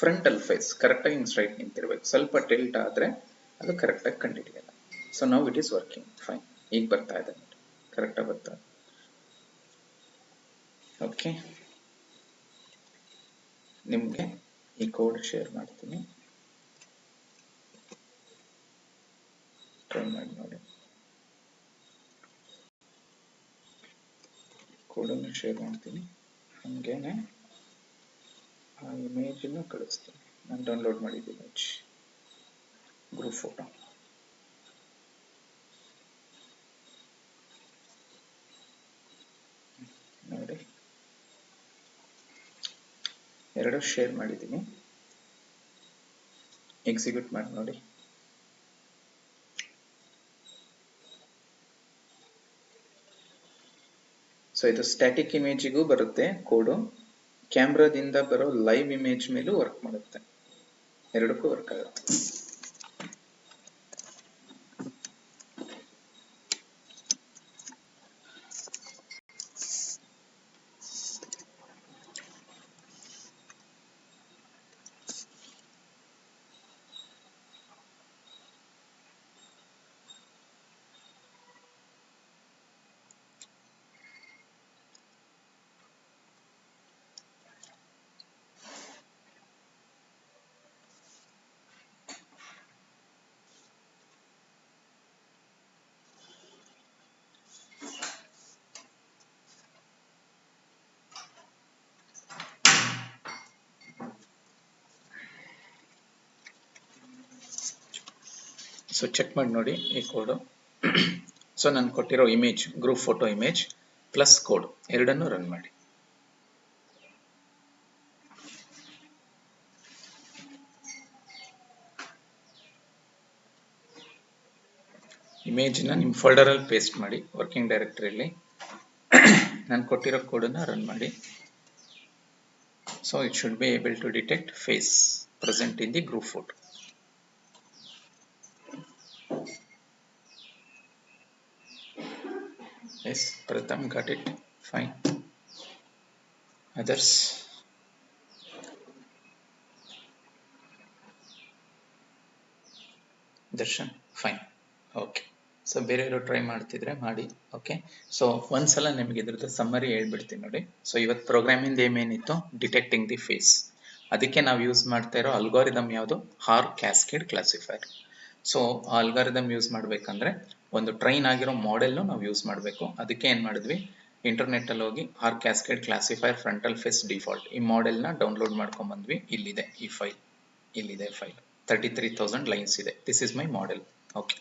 ಫ್ರಂಟಲ್ ಫೇಸ್ ಕರೆಕ್ಟಾಗಿ ಹಿಂಗೆ ಸ್ಟ್ರೈಟ್ ನಿಂತಿರ್ಬೇಕು. ಸ್ವಲ್ಪ ಟಿಲ್ಟ್ ಆದರೆ ಅದು ಕರೆಕ್ಟಾಗಿ ಕಂಡುಹಿಡಿಯಲ್ಲ. So now it is working fine. ಈಗ ಬರ್ತಾ ಇದೆ ನೋಡಿ, ಕರೆಕ್ಟಾಗಿ ಬರ್ತಾ ಇದೆ. ಓಕೆ, ನಿಮಗೆ ಈ ಕೋಡ್ ಶೇರ್ ಮಾಡ್ತೀನಿ, ಟ್ರೈ ಮಾಡಿ ನೋಡಿ. ಕೋಡನ್ನು ಶೇರ್ ಮಾಡ್ತೀನಿ, ಹಾಗೇನೆ ಆ ಇಮೇಜನ್ನು ಕಳಿಸ್ತೀನಿ. ನಾನು ಡೌನ್ಲೋಡ್ ಮಾಡಿದ ಇಮೇಜ್ ಗ್ರೂಪ್ ಫೋಟೋ. ನೋಡಿ, ಎರಡು ಶೇರ್ ಮಾಡಿದ್ದೀನಿ. ಎಕ್ಸಿಕ್ಯೂಟ್ ಮಾಡಿ ನೋಡಿ. ಸೊ ಇದು ಸ್ಟ್ಯಾಟಿಕ್ ಇಮೇಜಿಗೂ ಬರುತ್ತೆ ಕೋಡು, ಕ್ಯಾಮ್ರಾದಿಂದ ಬರೋ ಲೈವ್ ಇಮೇಜ್ ಮೇಲೂ ವರ್ಕ್ ಮಾಡುತ್ತೆ, ಎರಡಕ್ಕೂ ವರ್ಕ್ ಆಗುತ್ತೆ. ಸೊ ಚೆಕ್ ಮಾಡಿ ನೋಡಿ ಈ ಕೋಡು. ಸೊ ನಾನು ಕೊಟ್ಟಿರೋ image, group photo image plus code ಎರಡನ್ನು ರನ್ ಮಾಡಿ. ಇಮೇಜ್ನ ನಿಮ್ಮ ಫೋಲ್ಡರಲ್ಲಿ ಪೇಸ್ಟ್ ಮಾಡಿ ವರ್ಕಿಂಗ್ ಡೈರೆಕ್ಟರಿಯಲ್ಲಿ. ನಾನು ಕೊಟ್ಟಿರೋ ಕೋಡನ್ನು ರನ್ ಮಾಡಿ. So it should be able to detect face present in the group photo. Yes, Pratham got it. Fine. Others? Darshan? Fine. Okay. So ಬೇರೆಯವರು try ಮಾಡ್ತಿದ್ರೆ ಮಾಡಿ. ಓಕೆ, ಸೊ ಒಂದ್ಸಲ ನಿಮಗೆ ಇದ್ರದ್ದು ಸಮ್ಮರಿ ಹೇಳ್ಬಿಡ್ತೀನಿ ನೋಡಿ. ಸೊ ಇವತ್ತು ಪ್ರೋಗ್ರಾಮಿಂದ ಏನೇನಿತ್ತು, ಡಿಟೆಕ್ಟಿಂಗ್ ದಿ ಫೇಸ್. ಅದಕ್ಕೆ ನಾವು ಯೂಸ್ ಮಾಡ್ತಾ ಇರೋ ಅಲ್ಗಾರಿದಮ್ ಯಾವುದು, ಹಾರ್ ಕ್ಯಾಸ್ಕೇಡ್ ಕ್ಲಾಸಿಫೈರ್. ಸೊ ಆ ಅಲ್ಗಾರಿದಮ್ ಯೂಸ್ ಮಾಡ್ಬೇಕಂದ್ರೆ ಒಂದು ಟ್ರೈನ್ ಆಗಿರೋ ಮಾಡೆಲ್ನು ನಾವು ಯೂಸ್ ಮಾಡಬೇಕು. ಅದಕ್ಕೆ ಏನು ಮಾಡಿದ್ವಿ, ಇಂಟರ್ನೆಟ್ ಅಲ್ಲಿ ಹೋಗಿ ಹಾರ್ ಕ್ಯಾಸ್ಕೇಡ್ ಕ್ಲಾಸಿಫೈರ್ ಫ್ರಂಟಲ್ ಫೇಸ್ ಡಿಫಾಲ್ಟ್ ಈ ಮಾಡೆಲ್ನ ಡೌನ್ಲೋಡ್ ಮಾಡ್ಕೊಂಡ್ ಬಂದ್ವಿ. ಇಲ್ಲಿದೆ ಈ ಫೈಲ್, ಇಲ್ಲಿದೆ ಫೈಲ್, 33,000 ಲೈನ್ಸ್ ಇದೆ. This is my model. Okay,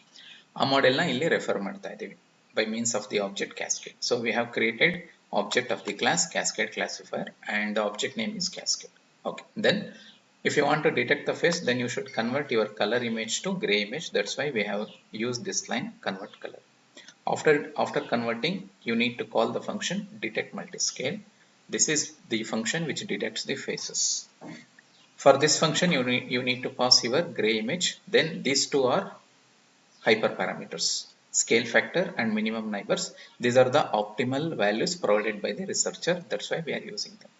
ಆ ಮಾಡೆಲ್ನ ಇಲ್ಲಿ ರೆಫರ್ ಮಾಡ್ತಾ ಇದ್ದೀವಿ by means of the object cascade. So we have created object of the class cascade classifier and the object name is cascade. Okay, then if you want to detect the face, then you should convert your color image to gray image. That's why we have used this line, convert color. After converting, you need to call the function detect multiscale. This is the function which detects the faces. For this function you need to pass your gray image. Then these two are hyperparameters, scale factor and minimum neighbors. These are the optimal values provided by the researcher. That's why we are using them.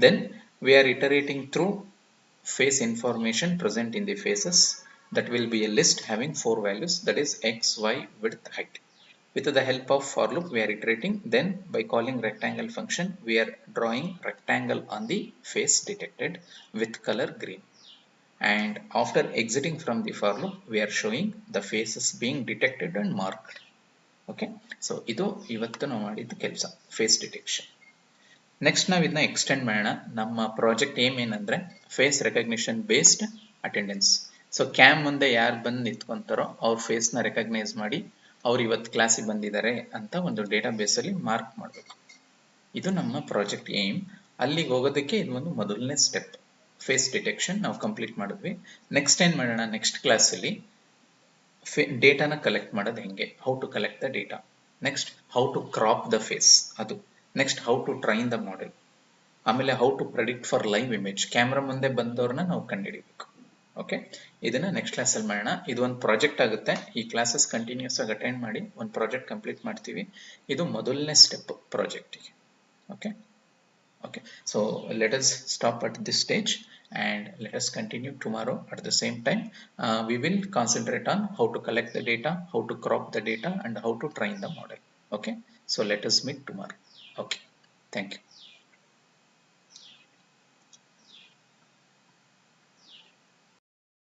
Then we are iterating through face information present in the faces. That will be a list having 4 values, that is x, y, width, height. With the help of for loop we are iterating. Then by calling rectangle function we are drawing rectangle on the face detected with color green. And after exiting from the for loop we are showing the faces being detected and marked. Okay, so ಇದು ಇವತ್ತು ನಾವು ಮಾಡಿದ ಕೆಲಸ, face detection. Next ನಾವು ಇದನ್ನ extend ಮಾಡೋಣ. ನಮ್ಮ project aim ಏನಂದ್ರೆ face recognition based attendance. So cam ಮುಂದೆ ಯಾರು ಬಂದು ನಿಂತ್ಕೊಂತಾರೋ ಅವ್ರ ಫೇಸ್ನ ರೆಕಗ್ನೈಸ್ ಮಾಡಿ ಅವ್ರು ಇವತ್ತು ಕ್ಲಾಸಿಗೆ ಬಂದಿದ್ದಾರೆ ಅಂತ ಒಂದು ಡೇಟಾ ಬೇಸಲ್ಲಿ ಮಾರ್ಕ್ ಮಾಡಬೇಕು. ಇದು ನಮ್ಮ ಪ್ರಾಜೆಕ್ಟ್ ಏಮ್. ಅಲ್ಲಿಗೆ ಹೋಗೋದಕ್ಕೆ ಇದು ಒಂದು ಮೊದಲನೇ ಸ್ಟೆಪ್. ಫೇಸ್ ಡಿಟೆಕ್ಷನ್ ನಾವು ಕಂಪ್ಲೀಟ್ ಮಾಡಿದ್ವಿ. ನೆಕ್ಸ್ಟ್ ಏನ್ ಮಾಡೋಣ, ನೆಕ್ಸ್ಟ್ ಕ್ಲಾಸಲ್ಲಿ ಡೇಟಾನ ಕಲೆಕ್ಟ್ ಮಾಡೋದು ಹೆಂಗೆ, how to collect the data. Next how to crop the face, ಅದು. Next how to train the model. ಆಮೇಲೆ how to predict for live image, camera ಮುಂದೆ ಬಂದವ್ರನ್ನ ನಾವು ಕಂಡುಹಿಡಿಬೇಕು. ಓಕೆ, ಇದನ್ನ ನೆಕ್ಸ್ಟ್ ಕ್ಲಾಸಲ್ಲಿ ಮಾಡೋಣ. ಇದು ಒಂದು ಪ್ರಾಜೆಕ್ಟ್ ಆಗುತ್ತೆ. ಈ ಕ್ಲಾಸಸ್ ಕಂಟಿನ್ಯೂಸ್ ಆಗಿ ಅಟೆಂಡ್ ಮಾಡಿ ಒಂದು ಪ್ರಾಜೆಕ್ಟ್ ಕಂಪ್ಲೀಟ್ ಮಾಡ್ತೀವಿ. ಇದು ಮೊದಲನೇ step ಪ್ರಾಜೆಕ್ಟಿಗೆ. Okay, so let us stop at this stage and let us continue tomorrow at the same time. We will concentrate on how to collect the data, how to crop the data and how to train the model. Okay, so let us meet tomorrow. Okay, thank you.